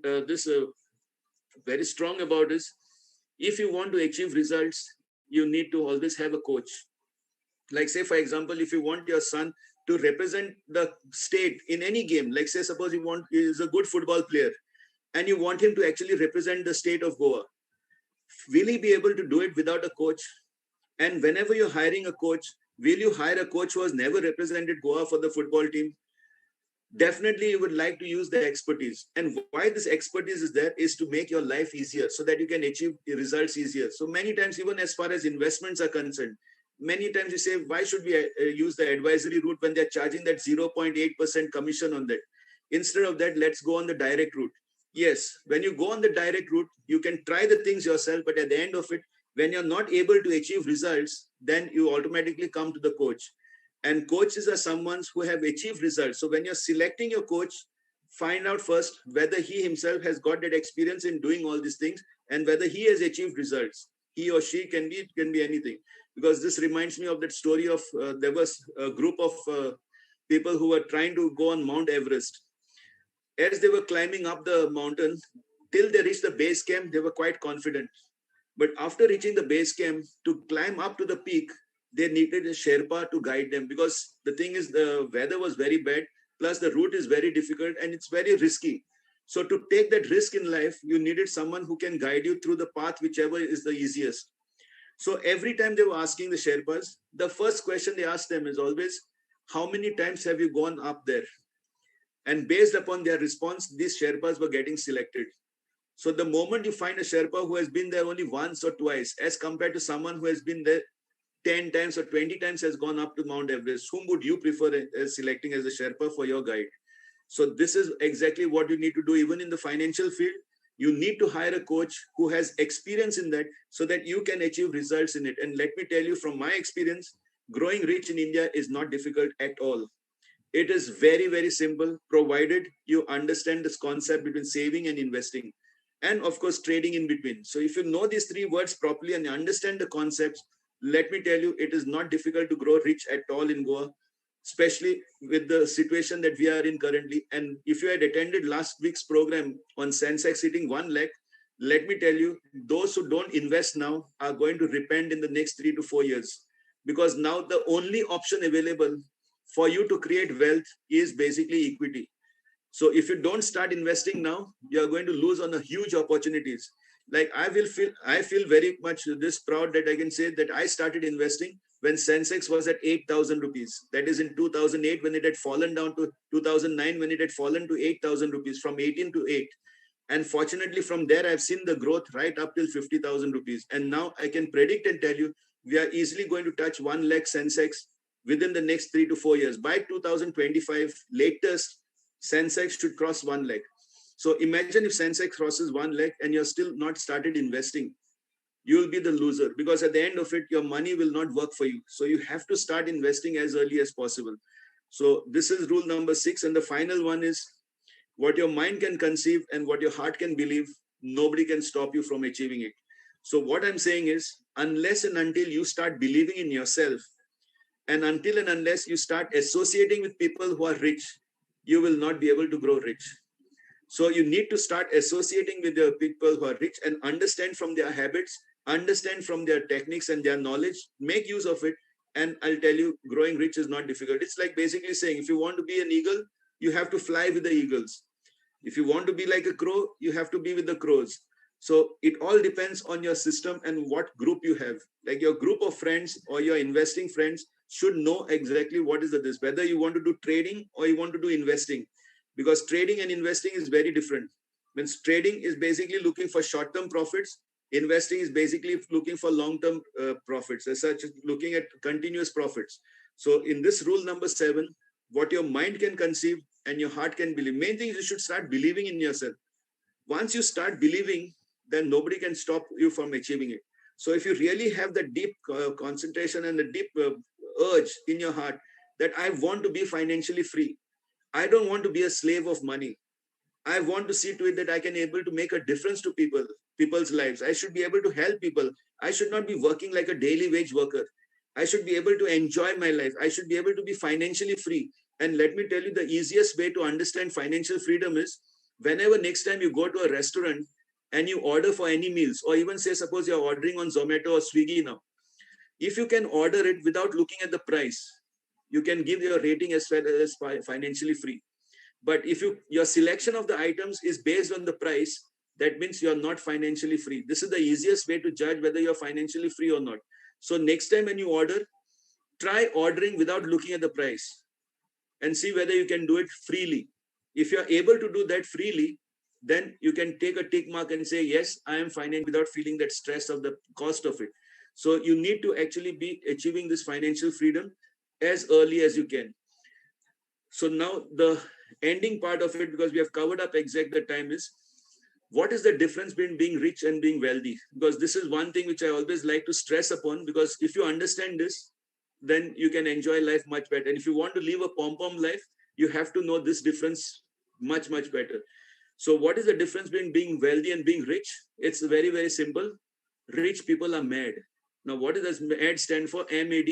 strong about, is if you want to achieve results, you need to always have a coach. Like, say for example, if you want your son to represent the state in any game, like say suppose you want, he is a good football player, and you want him to actually represent the state of Goa, will he be able to do it without a coach? And whenever you're hiring a coach, will you hire a coach who has never represented Goa for the football team? Definitely you would like to use the expertise. And why this expertise is there is to make your life easier so that you can achieve results easier. So many times, even as far as investments are concerned, many times you say, why should we use the advisory route when they're charging that 0.8% commission on that? Instead of that, let's go on the direct route. Yes, when you go on the direct route, you can try the things yourself, but at the end of it, when you're not able to achieve results, then you automatically come to the coach. And coaches are someone who have achieved results. So when you're selecting your coach, find out first whether he himself has got that experience in doing all these things and whether he has achieved results. He or she can be anything. Because this reminds me of that story of there was a group of people who were trying to go on Mount Everest. As they were climbing up the mountain, till they reached the base camp, they were quite confident. But after reaching the base camp, to climb up to the peak, they needed a Sherpa to guide them, because the thing is, the weather was very bad, plus the route is very difficult and it's very risky. So to take that risk in life, you needed someone who can guide you through the path, whichever is the easiest. So every time they were asking the Sherpas, the first question they asked them is always, how many times have you gone up there? And based upon their response, these Sherpas were getting selected. So the moment you find a Sherpa who has been there only once or twice, as compared to someone who has been there 10 times or 20 times, has gone up to Mount Everest, whom would you prefer as selecting as a Sherpa for your guide? So this is exactly what you need to do even in the financial field. You need to hire a coach who has experience in that so that you can achieve results in it. And let me tell you from my experience, growing rich in India is not difficult at all. It is very, very simple, provided you understand this concept between saving and investing. And of course, trading in between. So if you know these three words properly and you understand the concepts, let me tell you, it is not difficult to grow rich at all in Goa, especially with the situation that we are in currently. And if you had attended last week's program on Sensex hitting 1 lakh, let me tell you, those who don't invest now are going to repent in the next 3 to 4 years. Because now the only option available for you to create wealth is basically equity. So if you don't start investing now, you're going to lose on a huge opportunities. Like I feel very much this proud that I can say that I started investing when Sensex was at 8,000 rupees. That is in 2008, when it had fallen down to 2009, when it had fallen to 8,000 rupees, from 18 to 8. And fortunately, from there, I've seen the growth right up till 50,000 rupees. And now I can predict and tell you, we are easily going to touch 1 lakh Sensex within the next 3 to 4 years. By 2025, latest, Sensex should cross 1 lakh. So imagine if Sensex crosses 1 lakh and you're still not started investing, you'll be the loser, because at the end of it, your money will not work for you. So you have to start investing as early as possible. So this is rule number 6. And the final one is, what your mind can conceive and what your heart can believe, nobody can stop you from achieving it. So what I'm saying is, unless and until you start believing in yourself, and until and unless you start associating with people who are rich, you will not be able to grow rich. So you need to start associating with the people who are rich and understand from their habits, understand from their techniques and their knowledge, make use of it. And I'll tell you, growing rich is not difficult. It's like basically saying, if you want to be an eagle, you have to fly with the eagles. If you want to be like a crow, you have to be with the crows. So it all depends on your system and what group you have. Like your group of friends or your investing friends should know exactly what is this, whether you want to do trading or you want to do investing, because trading and investing is very different. Means trading is basically looking for short-term profits. Investing is basically looking for long-term profits, as such, looking at continuous profits. So in this rule number 7, what your mind can conceive and your heart can believe. Main thing is you should start believing in yourself. Once you start believing, then nobody can stop you from achieving it. So if you really have the deep concentration and the deep urge in your heart that I want to be financially free, I don't want to be a slave of money. I want to see to it that I can able to make a difference to people's lives. I should be able to help people. I should not be working like a daily wage worker. I should be able to enjoy my life. I should be able to be financially free. And let me tell you, the easiest way to understand financial freedom is whenever next time you go to a restaurant and you order for any meals, or even say, suppose you're ordering on Zomato or Swiggy now, if you can order it without looking at the price, you can give your rating as well as financially free. But if your selection of the items is based on the price, that means you're not financially free. This is the easiest way to judge whether you're financially free or not. So next time when you order, try ordering without looking at the price and see whether you can do it freely. If you're able to do that freely, then you can take a tick mark and say, yes, I am financially without feeling that stress of the cost of it. So you need to actually be achieving this financial freedom as early as you can. So now the ending part of it, because we have covered up exact the time, is what is the difference between being rich and being wealthy? Because this is one thing which I always like to stress upon, because if you understand this, then you can enjoy life much better. And if you want to live a pom-pom life, you have to know this difference much, much better. So what is the difference between being wealthy and being rich? It's very, very simple. Rich people are mad. Now, what does MAD stand for? MAD,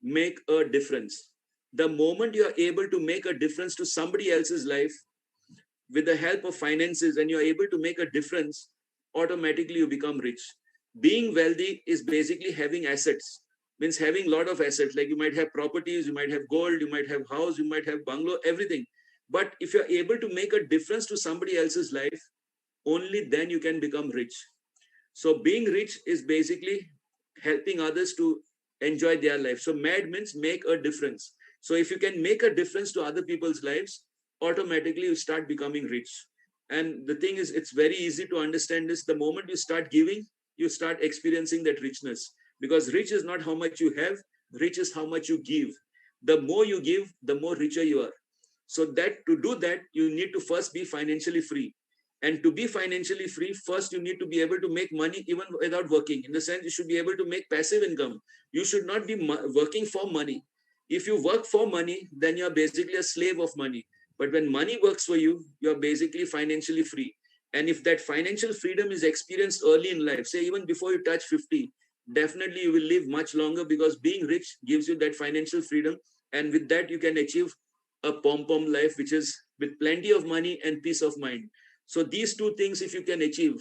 make a difference. The moment you are able to make a difference to somebody else's life with the help of finances, and you're able to make a difference, automatically you become rich. Being wealthy is basically having assets, means having a lot of assets. Like you might have properties, you might have gold, you might have house, you might have bungalow, everything. But if you're able to make a difference to somebody else's life, only then you can become rich. So being rich is basically helping others to enjoy their life. So MAD means make a difference. So if you can make a difference to other people's lives, automatically you start becoming rich. And the thing is, it's very easy to understand this. The moment you start giving, you start experiencing that richness. Because rich is not how much you have, rich is how much you give. The more you give, the more richer you are. So that to do that, you need to first be financially free. And to be financially free, first you need to be able to make money even without working. In the sense, you should be able to make passive income. You should not be working for money. If you work for money, then you're basically a slave of money. But when money works for you, you're basically financially free. And if that financial freedom is experienced early in life, say even before you touch 50, definitely you will live much longer, because being rich gives you that financial freedom. And with that, you can achieve a pom pom life, which is with plenty of money and peace of mind. So these two things, if you can achieve,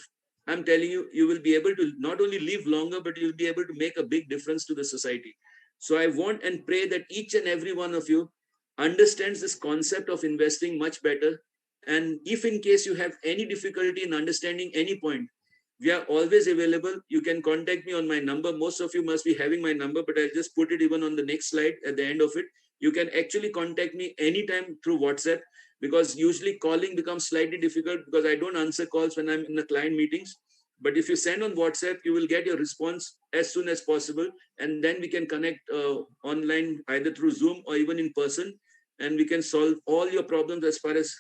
I'm telling you, you will be able to not only live longer, but you'll be able to make a big difference to the society. So I want and pray that each and every one of you understands this concept of investing much better. And if in case you have any difficulty in understanding any point, we are always available. You can contact me on my number. Most of you must be having my number, but I'll just put it even on the next slide at the end of it. You can actually contact me anytime through WhatsApp, because usually calling becomes slightly difficult because I don't answer calls when I'm in the client meetings. But if you send on WhatsApp, you will get your response as soon as possible. And then we can connect online, either through Zoom or even in person. And we can solve all your problems as far as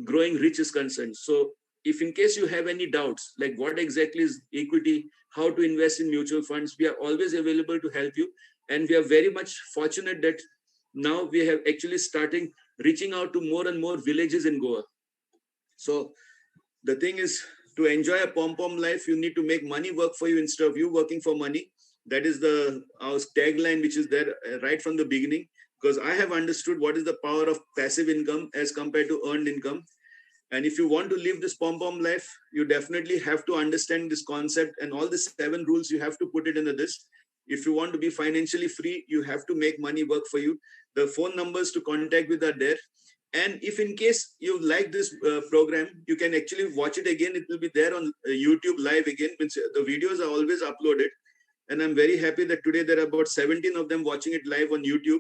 growing rich is concerned. So if in case you have any doubts, like what exactly is equity, how to invest in mutual funds, we are always available to help you. And we are very much fortunate that now we have actually starting reaching out to more and more villages in Goa. So the thing is, to enjoy a pom pom life, you need to make money work for you instead of you working for money. That is the our tagline, which is there right from the beginning. Because I have understood what is the power of passive income as compared to earned income. And if you want to live this pom pom life, you definitely have to understand this concept and all the 7 rules. You have to put it into this. If you want to be financially free, you have to make money work for you. The phone numbers to contact with are there. And if in case you like this program, you can actually watch it again. It will be there on YouTube live again. The videos are always uploaded. And I'm very happy that today there are about 17 of them watching it live on YouTube.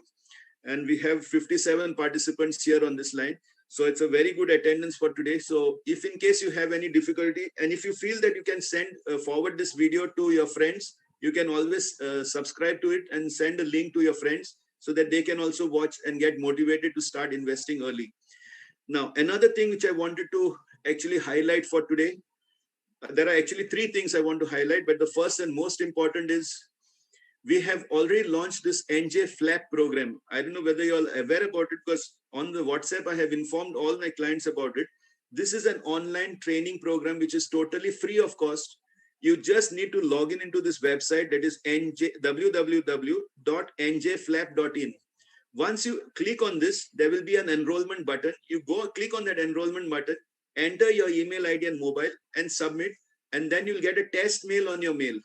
And we have 57 participants here on this line. So it's a very good attendance for today. So if in case you have any difficulty, and if you feel that you can send forward this video to your friends, you can always subscribe to it and send a link to your friends so that they can also watch and get motivated to start investing early. Now, another thing which I wanted to actually highlight for today, there are actually 3 things I want to highlight, but the first and most important is we have already launched this NJ Flap program. I don't know whether you're all aware about it, because on the WhatsApp, I have informed all my clients about it. This is an online training program which is totally free of cost. You just need to log in into this website, that is www.njflap.in. Once you click on this, there will be an enrollment button. You go click on that enrollment button, enter your email ID and mobile, and submit. And then you'll get a test mail on your mail.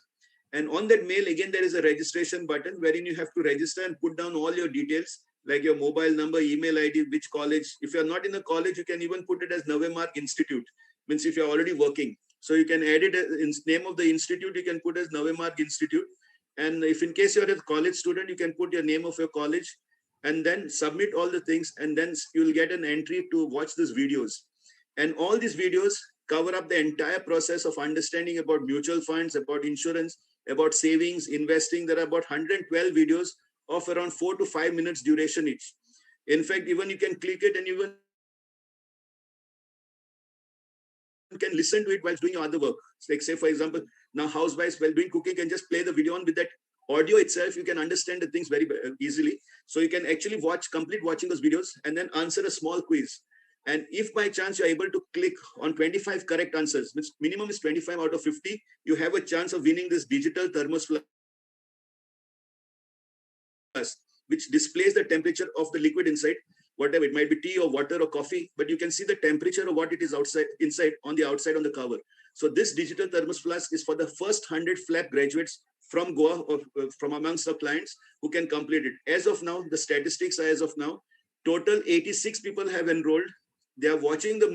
And on that mail, again, there is a registration button wherein you have to register and put down all your details, like your mobile number, email ID, which college. If you're not in a college, you can even put it as Navemark Institute. Means if you're already working. So you can add it in name of the institute, you can put as Navemark Institute. And if in case you're a college student, you can put your name of your college and then submit all the things. And then you'll get an entry to watch these videos. And all these videos cover up the entire process of understanding about mutual funds, about insurance, about savings, investing. There are about 112 videos of around 4 to 5 minutes duration each. In fact, even you can click it and even can listen to it while doing your other work. Like say, for example, now housewives while doing cooking can just play the video on with that audio itself. You can understand the things very easily. So you can actually complete watching those videos and then answer a small quiz. And if by chance you're able to click on 25 correct answers, which minimum is 25 out of 50, you have a chance of winning this digital thermos which displays the temperature of the liquid inside, whatever it might be, tea or water or coffee, but you can see the temperature of what it is inside on the cover. So this digital thermos flask is for the first 100 flap graduates from Goa, or from amongst the clients who can complete it. As of now, the statistics are as of now, total 86 people have enrolled. They are watching the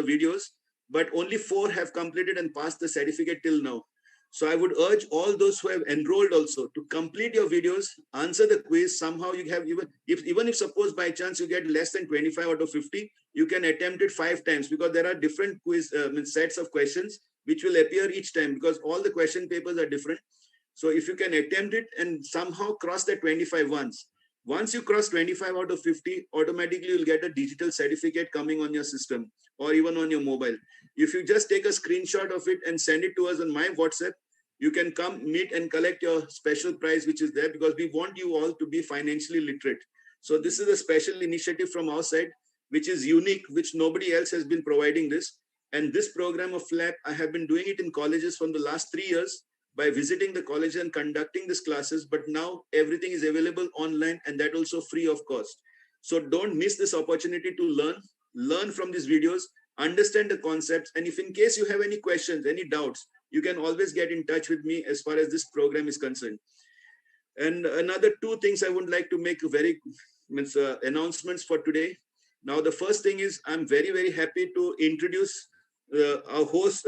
videos, but only 4 have completed and passed the certificate till now. So I would urge all those who have enrolled also to complete your videos, answer the quiz. Somehow you have, even if suppose by chance you get less than 25 out of 50, you can attempt it 5 times, because there are different quiz sets of questions which will appear each time, because all the question papers are different. So if you can attempt it and somehow cross that 25 once you cross 25 out of 50, automatically you'll get a digital certificate coming on your system or even on your mobile. If you just take a screenshot of it and send it to us on my WhatsApp, you can come meet and collect your special prize, which is there, because we want you all to be financially literate. So this is a special initiative from our side, which is unique, which nobody else has been providing this. And this program of FLAP, I have been doing it in colleges from the last 3 years by visiting the college and conducting these classes. But now everything is available online, and that also free of cost. So don't miss this opportunity to learn from these videos, understand the concepts. And if in case you have any questions, any doubts, you can always get in touch with me as far as this program is concerned. And another 2 things I would like to make announcements for today. Now, the first thing is I'm very, very happy to introduce our host,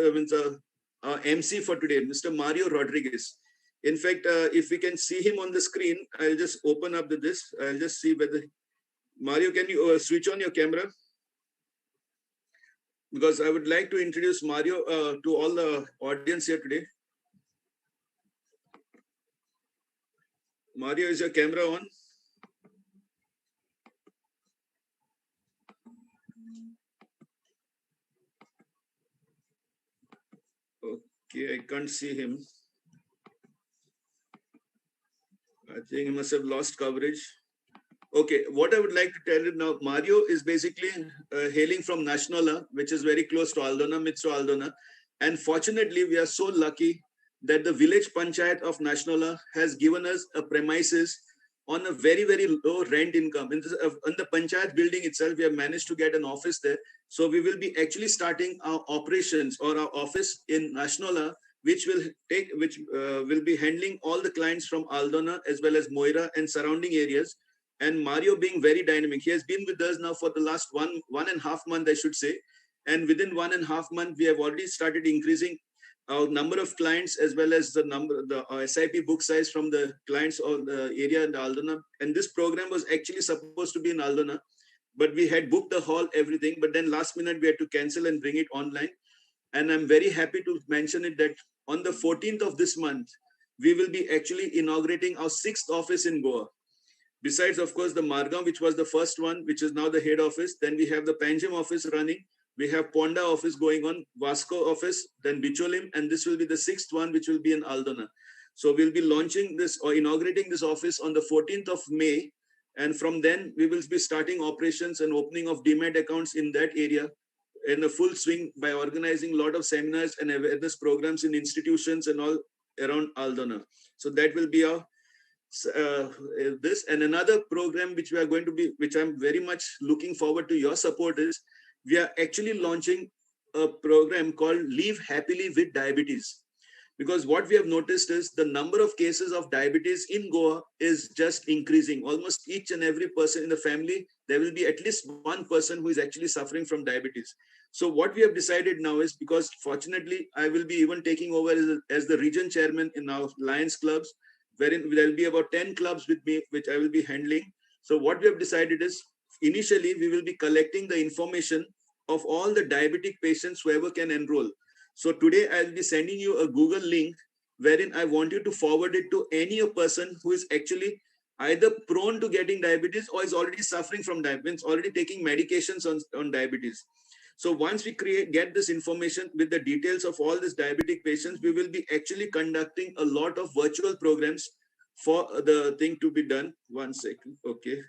our MC for today, Mr. Mario Rodriguez. In fact, if we can see him on the screen, I'll just open up this. I'll just see whether, Mario, can you switch on your camera? Because I would like to introduce Mario to all the audience here today. Mario, is your camera on? Okay, I can't see him. I think he must have lost coverage. Okay, what I would like to tell you now, Mario is basically hailing from Nationala, which is very close to Aldona, Mitsu Aldona. And fortunately, we are so lucky that the village panchayat of Nationala has given us a premises on a very, very low rent income. In the panchayat building itself, we have managed to get an office there. So we will be actually starting our operations or our office in Nationala, which will be handling all the clients from Aldona as well as Moira and surrounding areas. And Mario being very dynamic, he has been with us now for the last one and a half month, I should say. And within 1.5 months, we have already started increasing our number of clients as well as the SIP book size from the clients of the area in the Aldona. And this program was actually supposed to be in Aldona, but we had booked the hall, everything. But then last minute, we had to cancel and bring it online. And I'm very happy to mention it that on the 14th of this month, we will be actually inaugurating our 6th office in Goa. Besides, of course, the Margam, which was the first one, which is now the head office. Then we have the Panjim office running. We have Ponda office going on, Vasco office, then Bicholim, and this will be the 6th one, which will be in Aldona. So we'll be launching this or inaugurating this office on the 14th of May And from then, we will be starting operations and opening of demat accounts in that area in a full swing by organizing a lot of seminars and awareness programs in institutions and all around Aldona. So that will be our uh, this. And another program which we are going to be, which I'm very much looking forward to your support is, we are actually launching a program called Live Happily with Diabetes. Because what we have noticed is the number of cases of diabetes in Goa is just increasing. Almost each and every person in the family, there will be at least one person who is actually suffering from diabetes. So what we have decided now is, because fortunately I will be even taking over as the region chairman in our Lions clubs, wherein there will be about 10 clubs with me, which I will be handling. So what we have decided is, initially we will be collecting the information of all the diabetic patients whoever can enroll. So today I'll be sending you a Google link wherein I want you to forward it to any person who is actually either prone to getting diabetes or is already suffering from diabetes, already taking medications on diabetes. So once we get this information with the details of all these diabetic patients, we will be actually conducting a lot of virtual programs for the thing to be done. One second. Okay.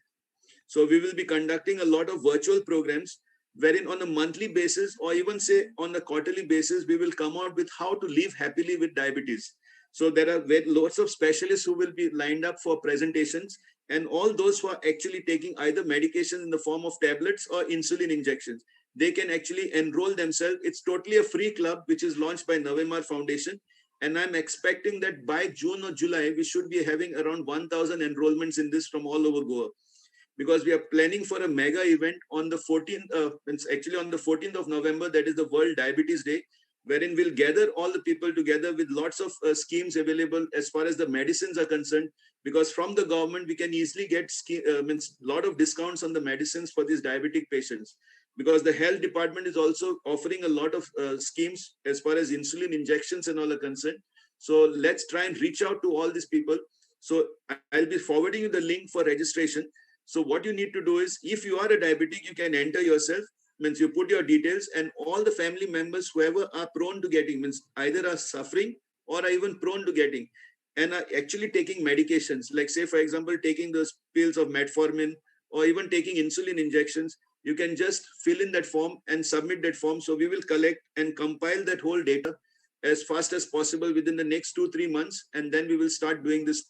So we will be conducting a lot of virtual programs wherein on a monthly basis or even say on a quarterly basis, we will come out with how to live happily with diabetes. So there are lots of specialists who will be lined up for presentations, and all those who are actually taking either medication in the form of tablets or insulin injections, they can actually enroll themselves. It's totally a free club, which is launched by Navemar Foundation. And I'm expecting that by June or July, we should be having around 1,000 enrollments in this from all over Goa, because we are planning for a mega event on the 14th, it's actually on the 14th of November, that is the World Diabetes Day, wherein we'll gather all the people together with lots of schemes available as far as the medicines are concerned, because from the government, we can easily get means lot of discounts on the medicines for these diabetic patients, because the health department is also offering a lot of schemes as far as insulin injections and all are concerned. So let's try and reach out to all these people. So I'll be forwarding you the link for registration. So what you need to do is, if you are a diabetic, you can enter yourself, means you put your details, and all the family members, whoever are prone to getting, means either are suffering or are even prone to getting, and are actually taking medications, like say, for example, taking those pills of metformin or even taking insulin injections, you can just fill in that form and submit that form. So we will collect and compile that whole data as fast as possible within the next 2-3 months, and then we will start doing this.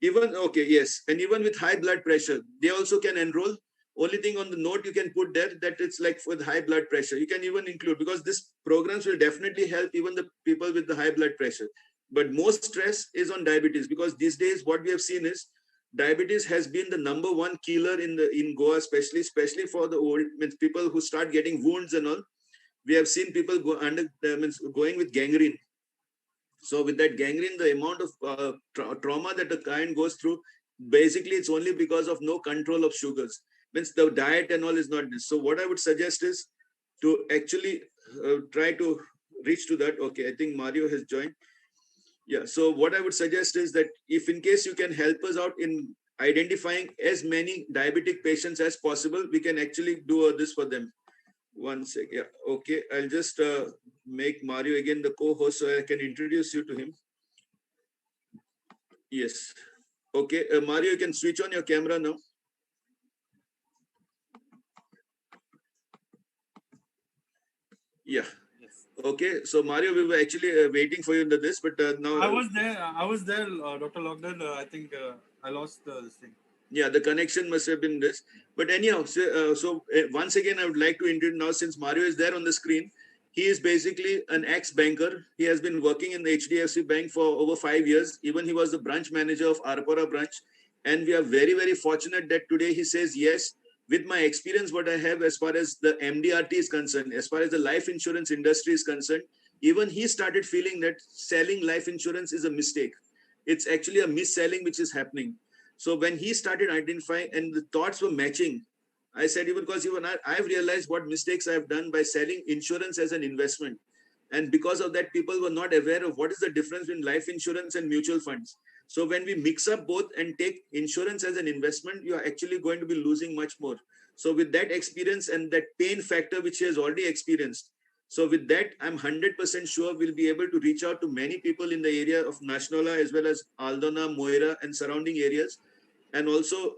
Even okay, yes, and even with high blood pressure, they also can enroll. Only thing on the note you can put there, that it's like with high blood pressure, you can even include, because this programs will definitely help even the people with the high blood pressure. But most stress is on diabetes, because these days what we have seen is diabetes has been the number one killer in Goa, especially for the old, means people who start getting wounds and all. We have seen people go under means going with gangrene. So with that gangrene, the amount of trauma that the client goes through, basically it's only because of no control of sugars. Means the diet and all is not this. So what I would suggest is to actually try to reach to that. Okay, I think Mario has joined. Yeah. So what I would suggest is that if in case you can help us out in identifying as many diabetic patients as possible, we can actually do this for them. One sec. Yeah. Okay. I'll just make Mario again the co-host so I can introduce you to him. Yes. Okay. Mario, you can switch on your camera now. Yeah. Yes. Okay. So Mario, we were actually waiting for you in this, but now. I was there, Dr. Lockdown. I think I lost this thing. Yeah, the connection must have been this. But anyhow, so once again, I would like to introduce now, since Mario is there on the screen. He is basically an ex-banker. He has been working in the HDFC Bank for over 5 years. Even he was the branch manager of Arpora branch. And we are very, very fortunate that today he says, yes, with my experience, what I have as far as the MDRT is concerned, as far as the life insurance industry is concerned, even he started feeling that selling life insurance is a mistake. It's actually a mis-selling which is happening. So when he started identifying and the thoughts were matching, I said, even because even I've realized what mistakes I've done by selling insurance as an investment. And because of that, people were not aware of what is the difference between life insurance and mutual funds. So when we mix up both and take insurance as an investment, you are actually going to be losing much more. So with that experience and that pain factor, which he has already experienced, so with that, I'm 100% sure we'll be able to reach out to many people in the area of Nashnola as well as Aldona, Moira, and surrounding areas. and also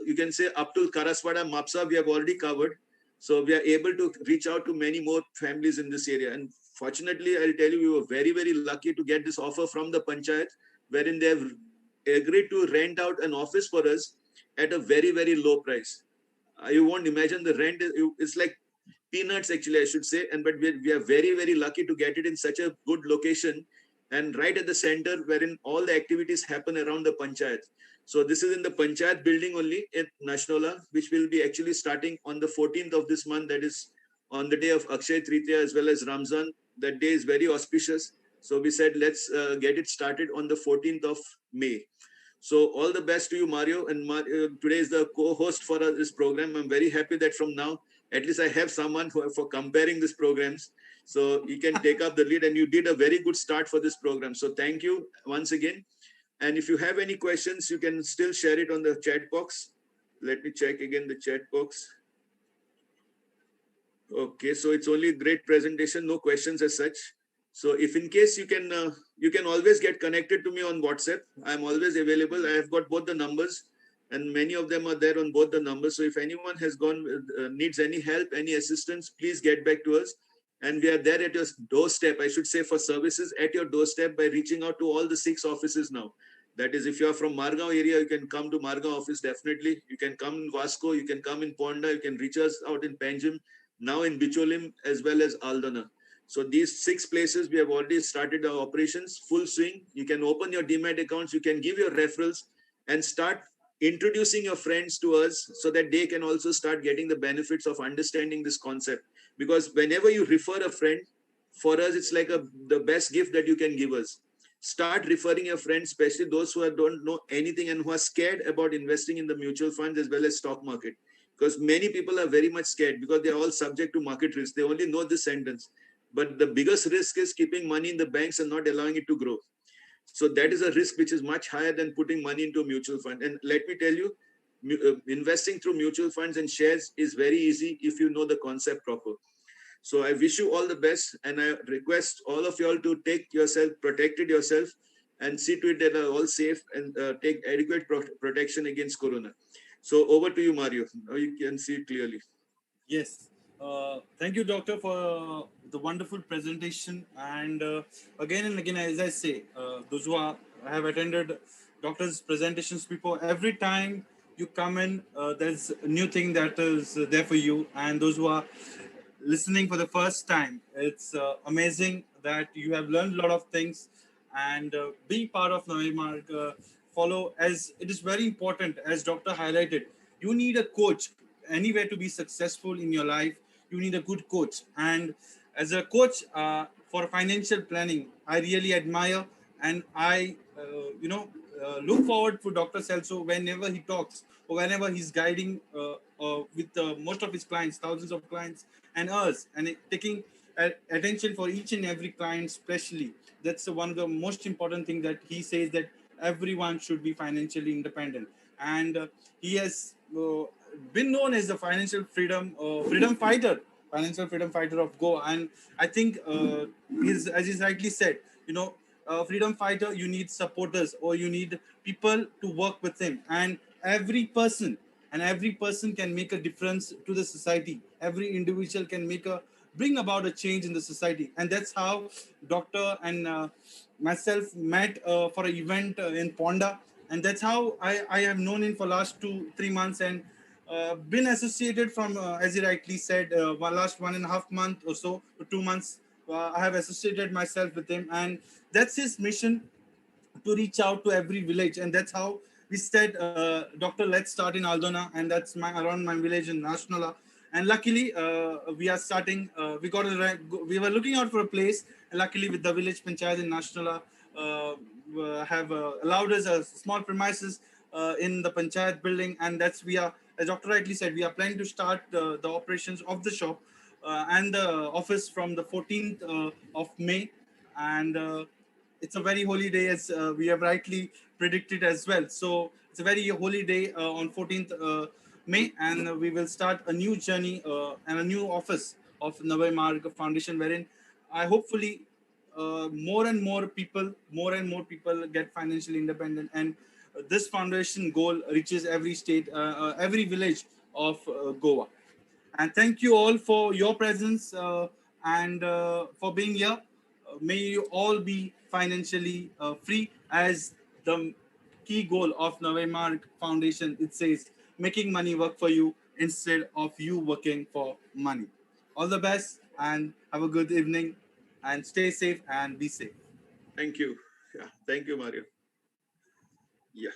you can say up to Karaswada, Mapsa, we have already covered. So we are able to reach out to many more families in this area. And fortunately, I'll tell you, we were very, very lucky to get this offer from the Panchayat, wherein they have agreed to rent out an office for us at a very, very low price. You won't imagine the rent is like peanuts, actually, I should say. And but we are very, very lucky to get it in such a good location and right at the center wherein all the activities happen around the panchayat. So this is in the panchayat building only in Nashnola, which will be actually starting on the 14th of this month. That is on the day of Akshay Tritiya as well as Ramzan. That day is very auspicious. So we said, let's get it started on the 14th of May. So all the best to you, Mario. And today is the co-host for this program. I'm very happy that from now, at least I have someone for comparing these programs. So you can take up the lead, and you did a very good start for this program. So thank you once again. And if you have any questions, you can still share it on the chat box. Let me check again the chat box. Okay, so it's only great presentation, no questions as such. So if in case you can always get connected to me on WhatsApp. I'm always available. I have got both the numbers, and many of them are there on both the numbers. So if anyone has gone needs any help, any assistance, please get back to us. And we are there at your doorstep. I should say, for services at your doorstep by reaching out to all the 6 offices now. That is, if you are from Margao area, you can come to Margao office definitely. You can come in Vasco, you can come in Ponda, you can reach us out in Panjim, now in Bicholim as well as Aldana. So these 6 places, we have already started our operations, full swing. You can open your demat accounts, you can give your referrals and start introducing your friends to us so that they can also start getting the benefits of understanding this concept. Because whenever you refer a friend, for us, it's like the best gift that you can give us. Start referring your friends, especially those who don't know anything and who are scared about investing in the mutual funds as well as stock market, because many people are very much scared because they're all subject to market risk. They only know this sentence, but the biggest risk is keeping money in the banks and not allowing it to grow. So that is a risk which is much higher than putting money into a mutual fund. And let me tell you, investing through mutual funds and shares is very easy if you know the concept proper. So I wish you all the best, and I request all of you all to take yourself, protected yourself, and see to it that are all safe and take adequate protection against corona. So over to you, Mario. Now you can see it clearly. Yes. Thank you, Doctor, for the wonderful presentation. And again and again, as I say, those who have attended Doctor's presentations before, every time you come in, there's a new thing that is there for you. And those who are listening for the first time, it's amazing that you have learned a lot of things. And being part of Navimark, follow, as it is very important, as Doctor highlighted, you need a coach anywhere to be successful in your life. You need a good coach. And as a coach for financial planning, I really admire, and I look forward for Dr. Celso whenever he talks or whenever he's guiding with most of his clients, thousands of clients and us, and taking attention for each and every client especially. That's one of the most important thing that he says, that everyone should be financially independent. And he has been known as the financial freedom fighter of Go. And I think he's, as he's rightly said, freedom fighter, you need supporters or you need people to work with him. And every person can make a difference to the society. Every individual can bring about a change in the society. And that's how Doctor and myself met for an event in Ponda. And that's how I have known him for last 2 3 months, and been associated from, as he rightly said, last 1.5 month or so, or 2 months. I have associated myself with him, and that's his mission, to reach out to every village. And that's how we said, Doctor, let's start in Aldona, and that's around my village in Nashnola. And luckily, we are starting. We were looking out for a place, and luckily, with the village panchayat in Nashnola, have allowed us a small premises in the panchayat building, and that's we are, as Doctor rightly said, we are planning to start the operations of the shop and the office from the 14th of May. And it's a very holy day, as we have rightly predicted as well. So it's a very holy day on 14th May, and we will start a new journey and a new office of Navay Marg Foundation, wherein I hopefully more and more people get financially independent. And this foundation goal reaches every state, every village of Goa. And thank you all for your presence and for being here. May you all be financially free, as the key goal of Navemar Foundation. It says making money work for you instead of you working for money. All the best and have a good evening and stay safe and be safe. Thank you. Yeah. Thank you, Mario. Yeah.